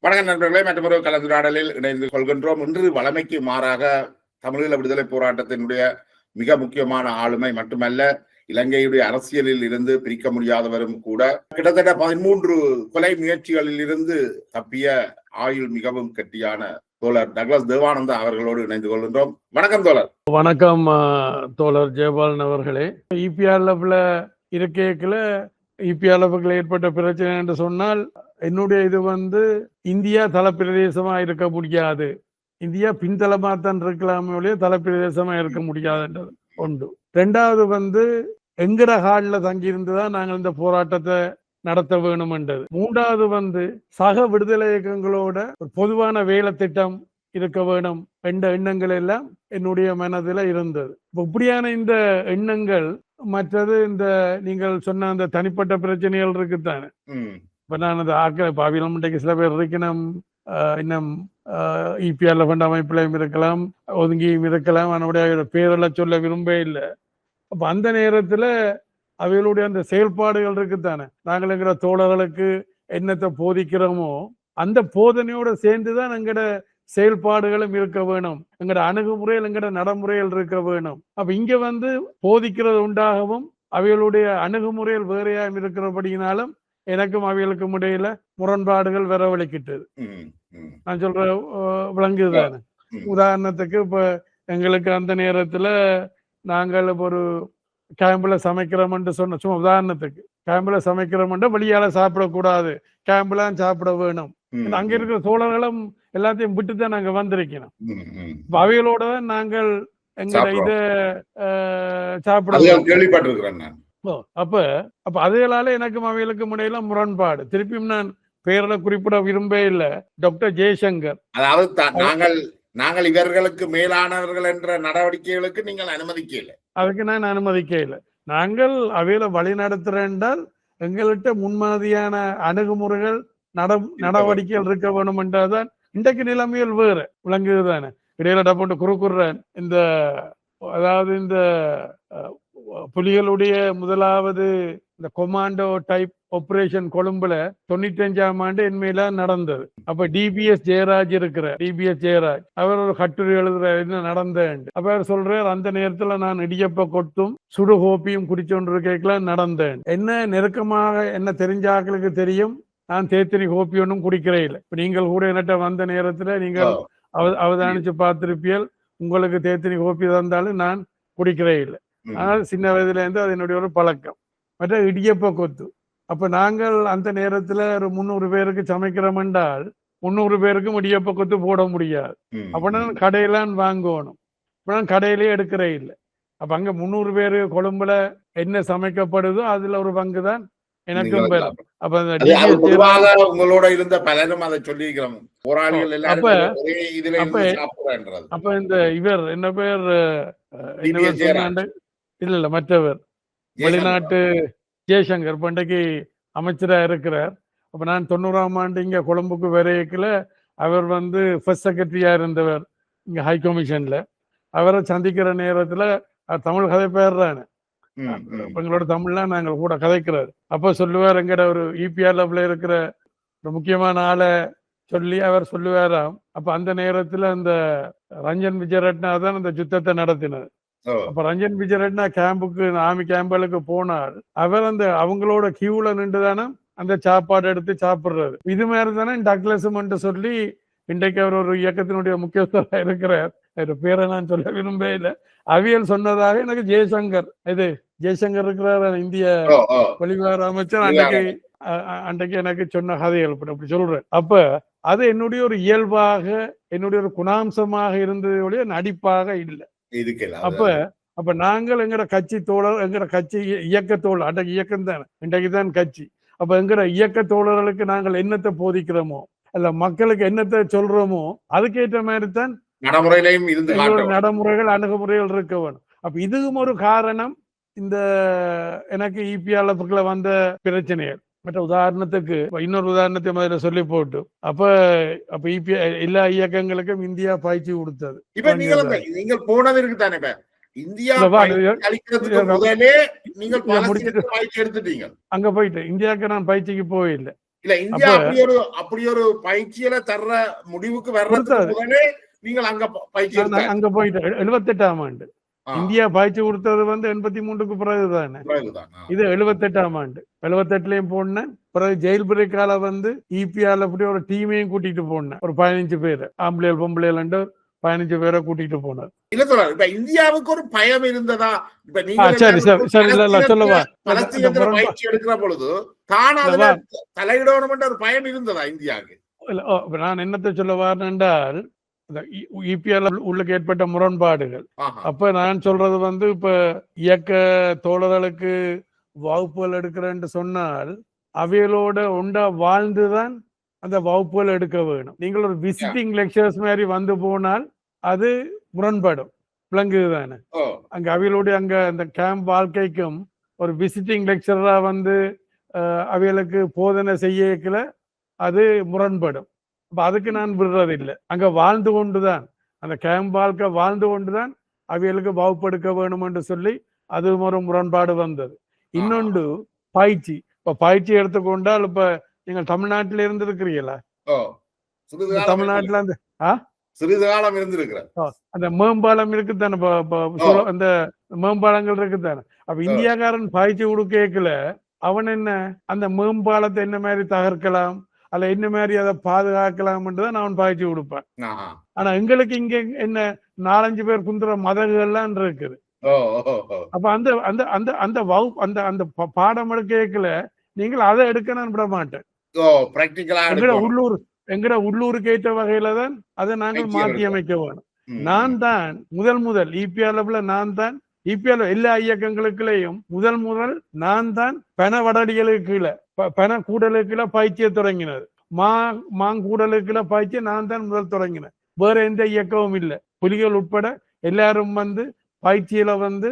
வணக்கம் நண்பர்களே, மற்றொரு கலந்துரையாடலில் இணைந்து கொள்கின்றோம். இன்று வளமைக்கு மாறாக தமிழீழ விடுதலை போராட்டத்தினுடைய மிக முக்கியமான ஆளுமை மட்டுமல்ல, இலங்கையுடைய அரசியலில் இருந்து பிரிக்க முடியாதவரும் கூட, கிட்டத்தட்ட 13 கொலை முயற்சிகளில் இருந்து தப்பிய ஆயுள் மிகவும் கெட்டியான தோழர் டக்ளஸ் தேவானந்தா அவர்களோடு இணைந்து கொள்கின்றோம். வணக்கம் தோழர். வணக்கம் தோழர் ஜெயபாலன் அவர்களே. இபிஆர்எஃப்ல இருக்கைக்குள்ள இபிஆர்எஃப்ல ஏற்பட்ட பிரச்சனை என்று சொன்னால், என்னுடைய இது இந்தியா தலப்பிரதேசமா இருக்க முடியாது, இந்தியா பின்தளமாத்தான் இருக்கலாமே தலப்பிரதேசமா இருக்க முடியாதுன்றது ஒன்று. ரெண்டாவது எங்கட ஹாலில் தங்கியிருந்துதான் நாங்கள் இந்த போராட்டத்தை நடத்த வேணும் என்றது. மூன்றாவது சக விடுதலை இயக்கங்களோட ஒரு பொதுவான வேலை திட்டம் இருக்க வேணும் என்ற எண்ணங்கள் எல்லாம் என்னுடைய மனதில் இருந்தது. இப்படியான இந்த எண்ணங்கள், மற்றது இந்த நீங்கள் சொன்ன அந்த தனிப்பட்ட பிரச்சனைகள் இருக்குத்தானே. இப்ப நான் அந்த ஆக்கள் பாவிலம் சில பேர் இருக்கணும், இன்னும் இபிஆர்எஃப் அமைப்பிலையும் இருக்கலாம், ஒதுங்கியும் இருக்கலாம், அவனுடைய பேரெல்லாம் சொல்ல விரும்ப இல்லை. அப்ப அந்த நேரத்துல அவைகளுடைய அந்த செயல்பாடுகள் இருக்குத்தானே. நாங்களுங்கிற தோழர்களுக்கு என்னத்தை போதிக்கிறோமோ அந்த போதனையோட சேர்ந்துதான் எங்கட செயல்பாடுகளும் இருக்க வேணும், எங்கட அணுகுமுறைகள் எங்கட நடைமுறைகள் இருக்க வேணும். அப்ப இங்க போதிக்கிறது உண்டாகவும் அவைகளுடைய அணுகுமுறைகள் வேறையாகவும் இருக்கிறபடினாலும் எனக்கும் அவைகளுக்கும் இடையில முரண்பாடுகள் வரவழைக்கிட்டது. நான் சொல்ற விளங்குதானே. உதாரணத்துக்கு இப்ப எங்களுக்கு அந்த நேரத்துல நாங்கள் ஒரு கேம்பில் சமைக்கிறோம்னு சொன்ன, சும்மா உதாரணத்துக்கு கேம்பில் சமைக்கிறோம்னா வெளியால சாப்பிடக்கூடாது, கேம்பெல்லாம் சாப்பிட வேணும். அங்க இருக்கிற தோழர்களும் எல்லாத்தையும் விட்டுதான் நாங்க வந்திருக்கணும். அவைகளோட தான் நாங்கள் எங்க இத சாப்பிட கேள்விப்பட்டிருக்கிறேன். அப்ப அதைகளால எனக்கும் அவைகளுக்கும் இடையில முரண்பாடு. திருப்பியும் நான் பேரில் குறிப்பிட விரும்ப இல்லை. டாக்டர் ஜெய்சங்கர், அதாவது நாங்கள் இவர்களுக்கு மேலானவர்கள் என்ற நடவடிக்கைகளுக்கு நீங்கள் அனுமதிக்க இல்லை. அதுக்கு நான் அனுமதிக்க இல்லை. நாங்கள் அவையில வழி நடத்துற என்றால் எங்கள்கிட்ட முன்மாதிரியான அணுகுமுறைகள் நடவடிக்கைகள் இருக்க வேணும் என்றாதான் இன்றைக்கு நிலைமையில் வேறு விளங்குதுதானே. இடையில போட்டு குறுக்குறேன். இந்த அதாவது இந்த புலிகளுடைய முதலாவது இந்த கொமாண்டோ டைப் ஆபரேஷன் கொழும்புல 95ஆம் ஆண்டு என்மையில நடந்தது. அப்ப டிபிஎஸ் ஜெயராஜ் அவர் ஒரு கட்டுரை எழுதுற என்ன நடந்தேன். அப்ப அவர் சொல்றார், அந்த நேரத்துல நான் இடியப்ப கொட்டும் சுடு கோப்பியும் குடிச்சொன்றிருக்கலாம் நடந்தேன். என்ன நெருக்கமாக என்ன தெரிஞ்சாக்களுக்கு தெரியும், நான் தேத்திரி கோப்பி ஒன்றும் குடிக்கிறேன் இல்லை. இப்ப நீங்கள் கூட என்னட்ட வந்த நேரத்துல நீங்கள் அவதானிச்சு பார்த்திருப்பியல், உங்களுக்கு தேத்திரி கோப்பி தந்தாலும் நான் குடிக்கிறேன் இல்லை. ஆனால் சின்ன வயதுல இருந்து அது என்னுடைய ஒரு பழக்கம். மற்ற இடியப்ப கொத்து. அப்ப நாங்கள் அந்த நேரத்துல ஒரு 300 பேருக்கு சமைக்கிறோம் என்றால் 300 பேருக்கும் இடியப்ப கொத்து போட முடியாது. அப்ப நான் கடையிலான் வாங்கணும். இப்ப நான் கடையிலேயே எடுக்கிறே இல்லை. அப்ப அங்க 300 பேரு கொழும்புல என்ன சமைக்கப்படுதோ அதுல ஒரு பங்கு தான் எனக்கும் பெறும். அப்ப உங்களோட இருந்த பலரும் அதை சொல்லிக்கிறோம். அப்ப இந்த இவர் என்ன பேர் இல்ல மற்றவர் வெளிநாட்டு ஜெய்சங்கர் பண்டைக்கு அமைச்சரா இருக்கிறார். அப்ப நான் 90ஆம் ஆண்டு இங்க கொழும்புக்கு வரையக்குல அவர் ஃபர்ஸ்ட் செக்ரட்டரியா இருந்தவர் இங்க ஹை கமிஷன்ல. அவரை சந்திக்கிற நேரத்துல தமிழ் கதை பேர்றானு எங்களோட தமிழ்லாம் நாங்கள் கூட கதைக்கிறார். அப்ப சொல்லுவார், எங்கட ஒரு இபிஆர்எஃப்ல இருக்கிற ஒரு முக்கியமான ஆளை சொல்லி அவர் சொல்லுவாராம். அப்ப அந்த நேரத்துல அந்த ரஞ்சன் விஜயரட்னா தான் அந்த யுத்தத்தை நடத்தினார். அப்ப ரஞ்சன் விஜயரட்னா கேம்புக்கு ஆர்மி கேம்புகளுக்கு போனால் அவர் அவங்களோட கியூல நின்றுதானே அந்த சாப்பாடு எடுத்து சாப்பிடுறாரு. இது மாதிரி தானே டக்ளஸ் சொல்லி இன்றைக்கு அவர் ஒரு இயக்கத்தினுடைய முக்கியஸ்தராக இருக்கிறார். பேரை நான் சொல்ல விரும்ப இல்லை. அவியல் சொன்னதாக எனக்கு ஜெய்சங்கர் இருக்கிறார், இந்திய வெளிவிவகார அமைச்சர், அன்றைக்கு எனக்கு சொன்ன கதைகள் அப்படி சொல்றேன். அப்ப அது என்னுடைய ஒரு இயல்பாக என்னுடைய ஒரு குணாம்சமாக இருந்தது, நடிப்பாக இல்லை. அப்ப நாங்கள் எங்கட கட்சி தோழர், எங்கட கட்சி இயக்க தோழர், அன்றைக்கு இயக்கம் தானே, இன்றைக்குதான் கட்சி. அப்ப எங்கட இயக்க தோழர்களுக்கு நாங்கள் என்னத்தை போதிக்கிறோமோ அல்ல மக்களுக்கு என்னத்தை சொல்றோமோ அதுக்கேற்ற மாதிரி தான் நடைமுறைகள் அணுகுமுறைகள் இருக்க வேணும். அப்ப இதுவும் ஒரு காரணம் இந்த எனக்கு இபிஆர்எஃப்ல வந்த பிரச்சனைகள். மற்ற உதாரணத்துக்கு இன்னொரு உதாரணத்தை முதல்ல சொல்லி போட்டு அப்ப எல்லா இயக்கங்களுக்கும் இந்தியா பயிற்சி கொடுத்தது. இப்ப நீங்கள் போனதற்கு தானே அங்க போயிட்டு இந்தியாவுக்கு நான் பயிற்சிக்கு போயில்லை. இல்ல இந்தியா அப்படி ஒரு பயிற்சியில தர்ற முடிவுக்கு வர்றதுக்கு முதலே நீங்கள் அங்க பயிற்சி அங்க போயிட்டு 78ஆம் ஆண்டு இந்தியா பயிற்சி கொடுத்தது வந்து 83க்கு பிறகுதானே. இது 78ஆம் ஆண்டு 78லயும் போனேன். பிறகு ஜெயில் பிரேக்கால வந்து இபிஆர்ல அப்படி ஒரு டீமையும் கூட்டிட்டு போனேன். ஒரு 15 பேர் ஆம்பளைகள் பொம்பளைகள் 15 பேரை கூட்டிட்டு போனார். இல்ல சொல்ல இப்ப இந்தியாவுக்கு ஒரு பயம் இருந்ததா? இப்ப சரி சொல்லவா பயிற்சி எடுக்கிற பொழுது தானா தலையிடணும் ஒரு பயம் இருந்ததா இந்தியாவுக்கு? நான் என்னத்தை சொல்ல வரேன் என்றால் இபிஆர்ல உள்ளுக்கு ஏற்பட்ட முரண்பாடுகள். அப்ப நான் சொல்றது வந்து இப்ப இயக்க தோழர்களுக்கு வகுப்புகள் எடுக்கிறேன்னு சொன்னால் அவைகளோட ஒண்டா வாழ்ந்துதான் அந்த வகுப்புகள் எடுக்க வேணும். நீங்கள் ஒரு விசிட்டிங் லெக்சர்ஸ் மாதிரி வந்து போனால் அது முரண்படும். விளங்குதுதானே? அங்க அவைகளுடைய அங்க அந்த கேம்ப் வாழ்க்கைக்கும் ஒரு விசிட்டிங் லெக்சரரா வந்து அவைகளுக்கு போதனை செய்யல அது முரண்படும். அப்ப அதுக்கு நான் விடுறதில்லை. அங்க வாழ்ந்து கொண்டுதான் அந்த கேம்ப் வாழ்க்கை வாழ்ந்து கொண்டுதான் அவைகளுக்கு வகுப்பெடுக்க வேணும் என்று சொல்லி அது ஒரு முரண்பாடு வந்தது. இன்னொன்று பயிற்சி. இப்ப பயிற்சி எடுத்துக்கொண்டால் இப்ப நீங்க தமிழ்நாட்டில இருந்து இருக்கிறீங்களா? தமிழ்நாட்டுல அந்த சிறிது காலம் இருந்திருக்கிறேன். அந்த மேம்பாலம் இருக்குத்தானே, அந்த மேம்பாலங்கள் இருக்குத்தானே. அப்ப இந்தியாக்காரன் பயிற்சி கொடுக்கல அவன் என்ன அந்த மேம்பாலத்தை என்ன மாதிரி தகர்க்கலாம் அல்ல என்ன மாதிரி அதை பாதுகாக்கலாம்ன்றதான் அவன் பயிற்சி கொடுப்பான். ஆனா எங்களுக்கு இங்க என்ன 4-5 பேர் குந்துற மதகுகள்லாம் இருக்குது. அப்ப அந்த அந்த அந்த அந்த வகுப்பு அந்த அந்த பாடம் எடுக்கல நீங்கள் அதை எடுக்க நான் விட மாட்டேன். எங்கட உள்ளூருக்கு ஏற்ற வகையில தான் அதை நாங்கள் மாற்றி அமைக்க வேணும். நான் தான் முதல் இபிஆர்ல நான் தான் இபிஆர் எல்லா இயக்கங்களுக்குள்ளேயும் முதல் நான் தான் பண வடடிகளுக்கு கீழே பண கூடலுக்கு கீழே பயிற்சியை தொடங்கினது. மாங்கூடலுக்குள்ள பயிற்சியை நான் தான் முதல் தொடங்கினேன். வேற எந்த இயக்கமும் இல்லை. புலிகள் உட்பட எல்லாரும் வந்து பயிற்சியில வந்து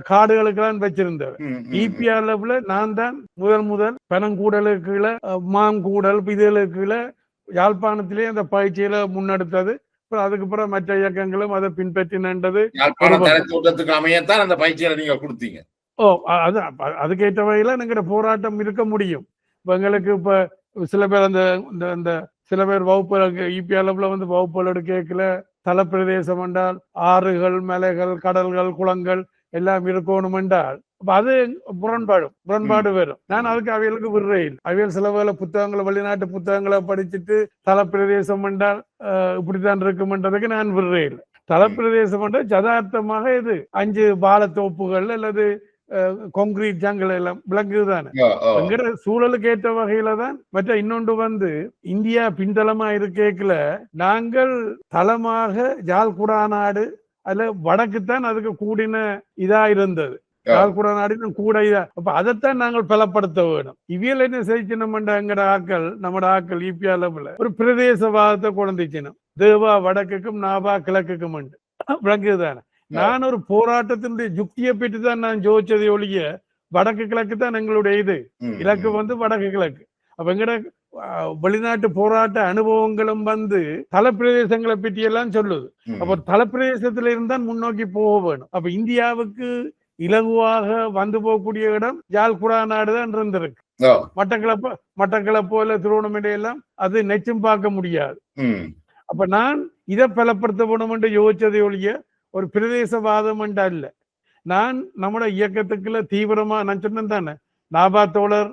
காடுகளுக்கெல்லாம் வச்சிருந்தவர். இபிஆர்ல நான் தான் முதல் பனங்கூடலுக்கு கீழே மாங்கூடல் இதுகளுக்குள்ள யாழ்ப்பாணத்திலே அந்த பயிற்சியில முன்னெடுத்தது. அதுக்கு பிறகு மற்ற இயக்கங்களும் அதை பின்பற்றினது. அமையத்தான் அந்த பயிற்சியில நீங்க கொடுத்தீங்க. அதுக்கேற்ற வகையில எங்கிட்ட போராட்டம் இருக்க முடியும். இப்ப எங்களுக்கு இப்ப சில பேர் அந்த சில பேர் வகுப்பு இபிஆர்ல வந்து வகுப்புகள் எடுக்கல தலப்பிரதேசம் என்றால் ஆறுகள் மலைகள் கடல்கள் குளங்கள் எல்லாம் இருக்கணும் என்றால் அது முரண்பாடு வரும். நான் அதுக்கு அவைகளுக்கு விடுறேன். அவைகள் சில வேலை புத்தகங்களை வெளிநாட்டு புத்தகங்களை படிச்சுட்டு தலப்பிரதேசம் என்றால் இப்படித்தான் இருக்கும்ன்றதுக்கு நான் விடுறேன். தலப்பிரதேசம் என்றால் யதார்த்தமாக இது 5 பாலத்தோப்புகள் அல்லது கான்கிரீட் ஜங்கல் எல்லாம் விளங்குதானே. எங்கிற சூழலுக்கு ஏற்ற வகையில தான். மற்ற இன்னொன்று வந்து இந்தியா பின்தளமா இருக்கேக்கல நாங்கள் தளமாக யாழ்குடா நாடு அதுல வடக்குத்தான் அதுக்கு கூடின இதா இருந்தது. யாழ்குடா நாடு கூட இதா. அப்ப அதைத்தான் நாங்கள் பலப்படுத்த வேணும். இவியல் என்ன செய்யணும் எங்கட ஆக்கள் நம்மட ஆக்கள் இபிஆர்ல ஒரு பிரதேசவாதத்தை குழந்தைச்சினும் தேவா வடக்குக்கும் நாபா கிழக்குக்கும் விளங்குதானே. நான் ஒரு போராட்டத்தினுடைய யுக்தியை பெற்று தான் நான் ஜோதிச்சதை ஒழிய வடக்கு கிழக்கு தான் எங்களுடைய இது இலக்கு வந்து வடக்கு கிழக்கு. அப்ப எங்கட வெளிநாட்டு போராட்ட அனுபவங்களும் வந்து தலப்பிரதேசங்களை பற்றி எல்லாம் சொல்லுது. அப்ப தலப்பிரதேசத்துல இருந்தான் முன்னோக்கி போக வேணும். அப்ப இந்தியாவுக்கு இலகுவாக வந்து போகக்கூடிய இடம் யாழ்குடா நாடுதான் இருந்திருக்கு. மட்டக்களப்போ இல்ல திருவண்ணாமலை எல்லாம் அது நெச்சும் பார்க்க முடியாது. அப்ப நான் இதை பலப்படுத்த வேணும் என்று யோசிச்சதை ஒழிய ஒரு பிரதேசவாதம் என்றா இல்ல. நான் நம்மட இயக்கத்துக்குள்ள தீவிரமா நான் சொன்னேன் தானே நாபா தோழர்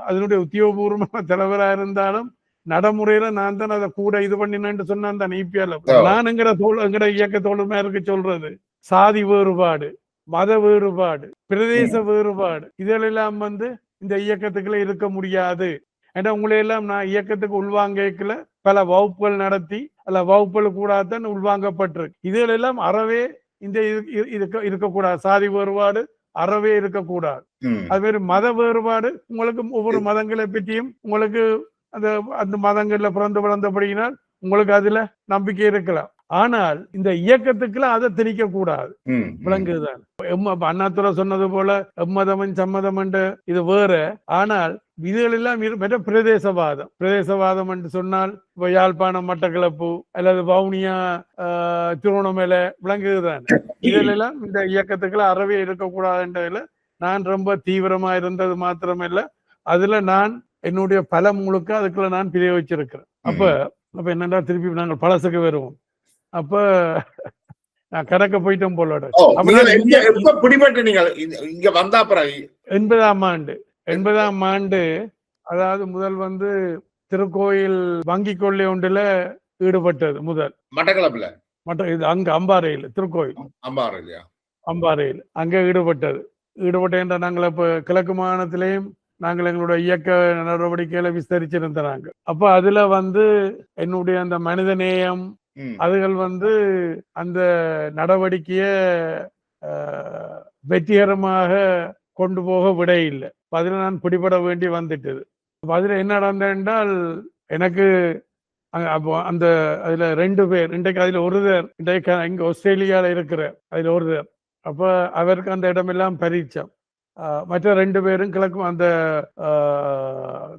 அதனுடைய உத்தியோகபூர்வமான தலைவராக இருந்தாலும் நடைமுறையில நான் தான் அதை கூட இது பண்ணினேன்னு சொன்னான் தான் இபிஆர்ல. நான் எங்கட இயக்க தோழருக்கு சொல்றது சாதி வேறுபாடு மத வேறுபாடு பிரதேச வேறுபாடு இதெல்லாம் வந்து இந்த இயக்கத்துக்குள்ள இருக்க முடியாது. ஏன்னா உங்களையெல்லாம் நான் இயக்கத்துக்கு உள்வாங்கல பல வகுப்புகள் நடத்தி அல்ல வகுப்புகள் கூடாதான் உள்வாங்கப்பட்டிருக்கு. இதுகளெல்லாம் அறவே இந்த இருக்கக்கூடாது. சாதி வேறுபாடு அறவே இருக்கக்கூடாது. அது மாதிரி மத வேறுபாடு உங்களுக்கு ஒவ்வொரு மதங்களை பற்றியும் உங்களுக்கு அந்த மதங்கள்ல பிறந்து வளர்ந்தபடியினால் உங்களுக்கு அதுல நம்பிக்கை இருக்கலாம். ஆனால் இந்த இயக்கத்துக்குள்ள அதை திணிக்க கூடாது. விளங்குதுதான். அண்ணாதுரை சொன்னது போல எம்மதம் சம்மதம் இது வேற. ஆனால் இதுகள் எல்லாம் பிரதேசவாதம் என்று சொன்னால் இப்ப யாழ்ப்பாணம் மட்டக்களப்பு அல்லது வவுனியா திருவண்ணாமலை விளங்குதுதான். இதெல்லாம் இந்த இயக்கத்துக்குள்ள அறவே இருக்கக்கூடாதுன்றதுல நான் ரொம்ப தீவிரமா இருந்தது மாத்திரமில்ல. அதுல நான் என்னுடைய பலம் முழுக்க அதுக்குள்ள நான் பிரயோகிச்சிருக்கிறேன். அப்ப என்னடா திருப்பி நாங்கள் பழசுக்கு வருவோம். அப்ப நான் கணக்க போயிட்டோம் போலோட. எப்ப பிடிபட்டு நீங்கள் இங்க வந்தா பிறகு 80ஆம் ஆண்டு அதாவது முதல் வந்து திருக்கோயில் வங்கி கொள்ளை ஒன்றுல ஈடுபட்டது முதல் மட்டக்களப்புல இது அங்க அம்பாறையில் திருக்கோயில் அம்பாறையில் அங்க ஈடுபட்ட நாங்கள் இப்ப கிழக்கு மாகாணத்திலேயும் நாங்கள் எங்களுடைய இயக்க நடவடிக்கைகளை விஸ்தரிச்சிருந்த நாங்கள். அப்ப அதுல வந்து என்னுடைய அந்த மனித நேயம் அதுகள் வந்து அந்த நடவடிக்கைய வெற்றிகரமாக கொண்டு போக விட இல்லை. அதுல நான் பிடிபட வேண்டி வந்துட்டது. அதுல என்ன நடந்தால் எனக்கு அந்த அதுல 2 பேர் இன்றைக்கு அதுல ஒருத்தர் இன்றைக்கு இங்க ஆஸ்திரேலியால இருக்கிற அதுல ஒருத்தர். அப்ப அவருக்கு அந்த இடமெல்லாம் பரீட்சம். மற்ற 2 பேரும் கிழக்கு அந்த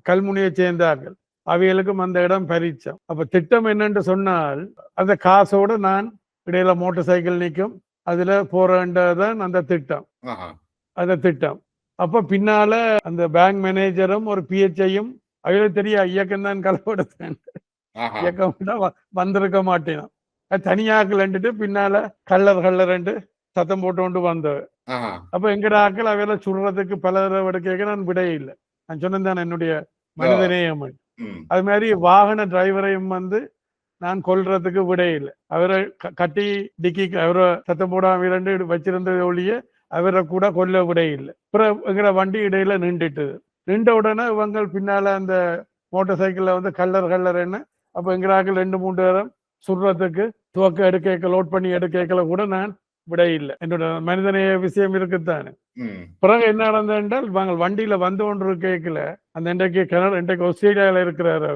கல்முனையை சேர்ந்தார்கள். அவைகளுக்கும் அந்த இடம் பரீட்சம். அப்ப திட்டம் என்னன்னு சொன்னால் அந்த காசோட நான் இடையில மோட்டார் சைக்கிள் நிற்கும் அதுல போறதான் அந்த திட்டம். அப்ப பின்னால அந்த பேங்க் மேனேஜரும் ஒரு பிஹெச்ஐயும் அவைகளுக்கு தெரிய இயக்கம் தான் கலவெடுத்தேன். இயக்கம் வந்திருக்க மாட்டேன். தனியாக்கலன்ட்டு பின்னால கல்லர் சத்தம் போட்டு கொண்டு வந்தவர். அப்ப எங்கட ஆக்கள் அவையில சுடுறதுக்கு பல தடவை நான் விடையே இல்லை. நான் சொன்னேன் என்னுடைய மனிதநேயம். அது மாதிரி வாகன டிரைவரையும் வந்து நான் கொல்றதுக்கு விடையே இல்லை. அவரை கட்டி டிக்கி அவரை சத்தம் போடாம வச்சிருந்தது ஒழிய அவரை கூட கொல்ல விடையே இல்லை. அப்புறம் எங்கட வண்டி இடையில நின்ற உடனே இவங்க பின்னால அந்த மோட்டார் சைக்கிள்ல வந்து கல்லர் என்ன அப்ப எங்கடாக்கள் 2-3 நேரம் சுடுறதுக்கு துவக்க எடுக்க லோட் பண்ணி எடுக்கல கூட நான் விட இல்லை. என்னோட மனிதநேய விஷயம் இருக்குத்தானே. பிறகு என்ன நடந்தால் நாங்கள் வண்டியில வந்து கொண்டு கேட்கல அந்த இன்றைக்கு ஆஸ்திரேலியால இருக்கிறார்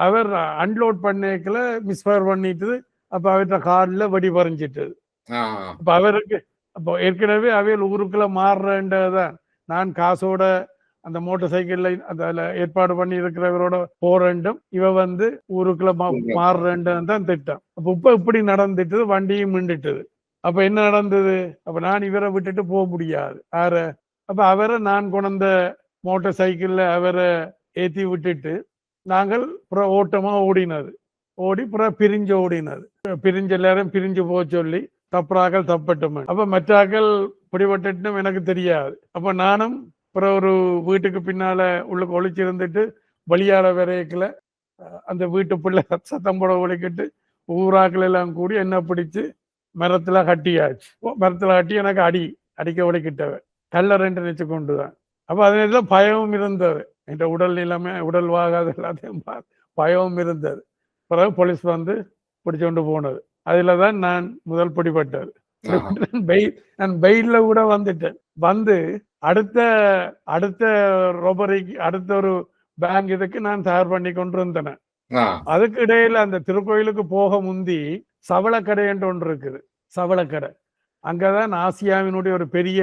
அவர் அன்லோட் பண்ணிக்கல மிஸ்ஃபயர் பண்ணிட்டு அப்ப அவர்கிட்ட கார்ல வெடி பறிஞ்சிட்டது. அப்ப அவருக்கு அப்போ ஏற்கனவே அவையில் ஊருக்குள்ள மாறுறதான் நான் காசோட அந்த மோட்டார் சைக்கிள்ல அதுல ஏற்பாடு பண்ணி இருக்கிறவரோட போறேன்டும் இவ வந்து ஊருக்குள்ள மாறுறேன் தான் திட்டம். அப்ப இப்படி நடந்துட்டு வண்டியும் மிண்டுட்டது. அப்ப என்ன நடந்தது? அப்ப நான் இவரை விட்டுட்டு போக முடியாது. அப்ப அவரை நான் கொண்ட மோட்டார் சைக்கிள்ல அவரை ஏத்தி விட்டுட்டு நாங்கள் ஓட்டமா ஓடி பிரிஞ்சு ஓடினது. பிரிஞ்ச எல்லாரும் பிரிஞ்சு போக சொல்லி தப்புறாக்கள் தப்பட்டும். அப்ப மற்றாக்கள் பிடிபட்டுட்டும் எனக்கு தெரியாது. அப்ப நானும் ஒரு வீட்டுக்கு பின்னால உள்ளுக்கு ஒழிச்சிருந்துட்டு வெளியாட வரைக்கல அந்த வீட்டு பிள்ளை சத்தம் போட ஒழிக்கிட்டு ஊராக்கள் எல்லாம் கூடி என்ன பிடிச்சு மரத்துல கட்டியாச்சு. மரத்துல கட்டி எனக்கு அடிக்க ஒழிக்கிட்டவன் கல்லர் நினைச்சு கொண்டுதான். அப்ப அதுல பயமும் இருந்தது. என் உடல் நிலைமை உடல் வாகாத எல்லாத்தையும் பயமும் இருந்தது. பிறகு போலீஸ் வந்து பிடிச்சு கொண்டு போனது. அதுலதான் நான் முதல் பிடிபட்டது. நான் பெயில்ல கூட வந்துட்டேன். வந்து அடுத்த ரொபரிக்கு அடுத்த ஒரு பேங்க் இதுக்கு நான் தயார் பண்ணி கொண்டு இருந்தேன். அதுக்கு இடையில அந்த திருக்கோயிலுக்கு போக முந்தி சவளக்கடை என்று ஒன்று இருக்குது. சவளக்கடை அங்கதான் ஆசியாவினுடைய ஒரு பெரிய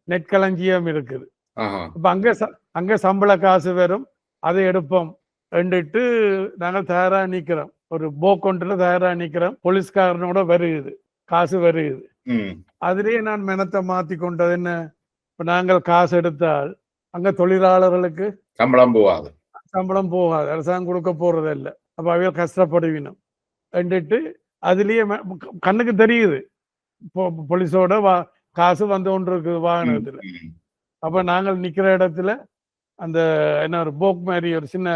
நெற்களஞ்சியம் இருக்குது. அப்ப அங்க சம்பள காசு வரும், அதை எடுப்போம் ரெண்டுட்டு நாங்கள் தயாரா நிக்கிறோம். ஒரு போக்கொண்டுல தயாரா நிக்கிறோம். போலீஸ்காரனோட வருகுது, காசு வருகுது. அதுலயே நான் மெனத்தை மாத்தி கொண்டது என்ன, இப்ப நாங்கள் காசு எடுத்தால் அங்க தொழிலாளர்களுக்கு சம்பளம் போகாது, அரசாங்கம் கொடுக்க போறது இல்லை. அப்ப அவைய கஷ்டப்படுவினோம் ரெண்டுட்டு அதுலயே கண்ணுக்கு தெரியுது போலீஸோட காசு வந்து கொண்டு இருக்குது வாகனத்துல. அப்ப நாங்கள் நிக்கிற இடத்துல அந்த என்ன ஒரு போக் மாதிரி ஒரு சின்ன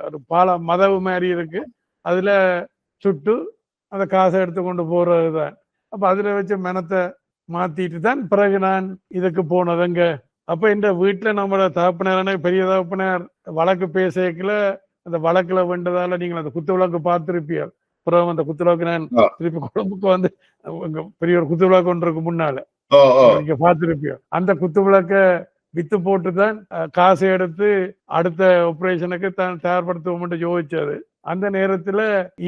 ஒரு பாலம் மதவு மாதிரி இருக்கு, அதுல சுட்டு அந்த காசை எடுத்து கொண்டு போறதுதான். அப்ப அதுல வச்சு மெனத்தை மாத்திட்டு தான் பிறகு நான் இதுக்கு போனதுங்க. அப்ப இந்த வீட்டுல நம்மளோட தகப்பனார் பெரிய தகப்பனார் வழக்கு பேசல அந்த வழக்குல வேண்டதால நீங்கள் அந்த குத்து விளக்கு பார்த்திருப்பீர்கள். அப்புறம் அந்த குத்து விளக்கு நான் திருப்பி குழம்புக்கு வந்து பெரிய ஒரு குத்து விளக்கு ஒன்றுக்கு முன்னால நீங்க பார்த்திருப்பீங்க. அந்த குத்து விளக்க வித்து போட்டுதான் காசை எடுத்து அடுத்த ஆபரேஷனுக்கு தான் தயார்படுத்துவோம் யோசிச்சது. அந்த நேரத்துல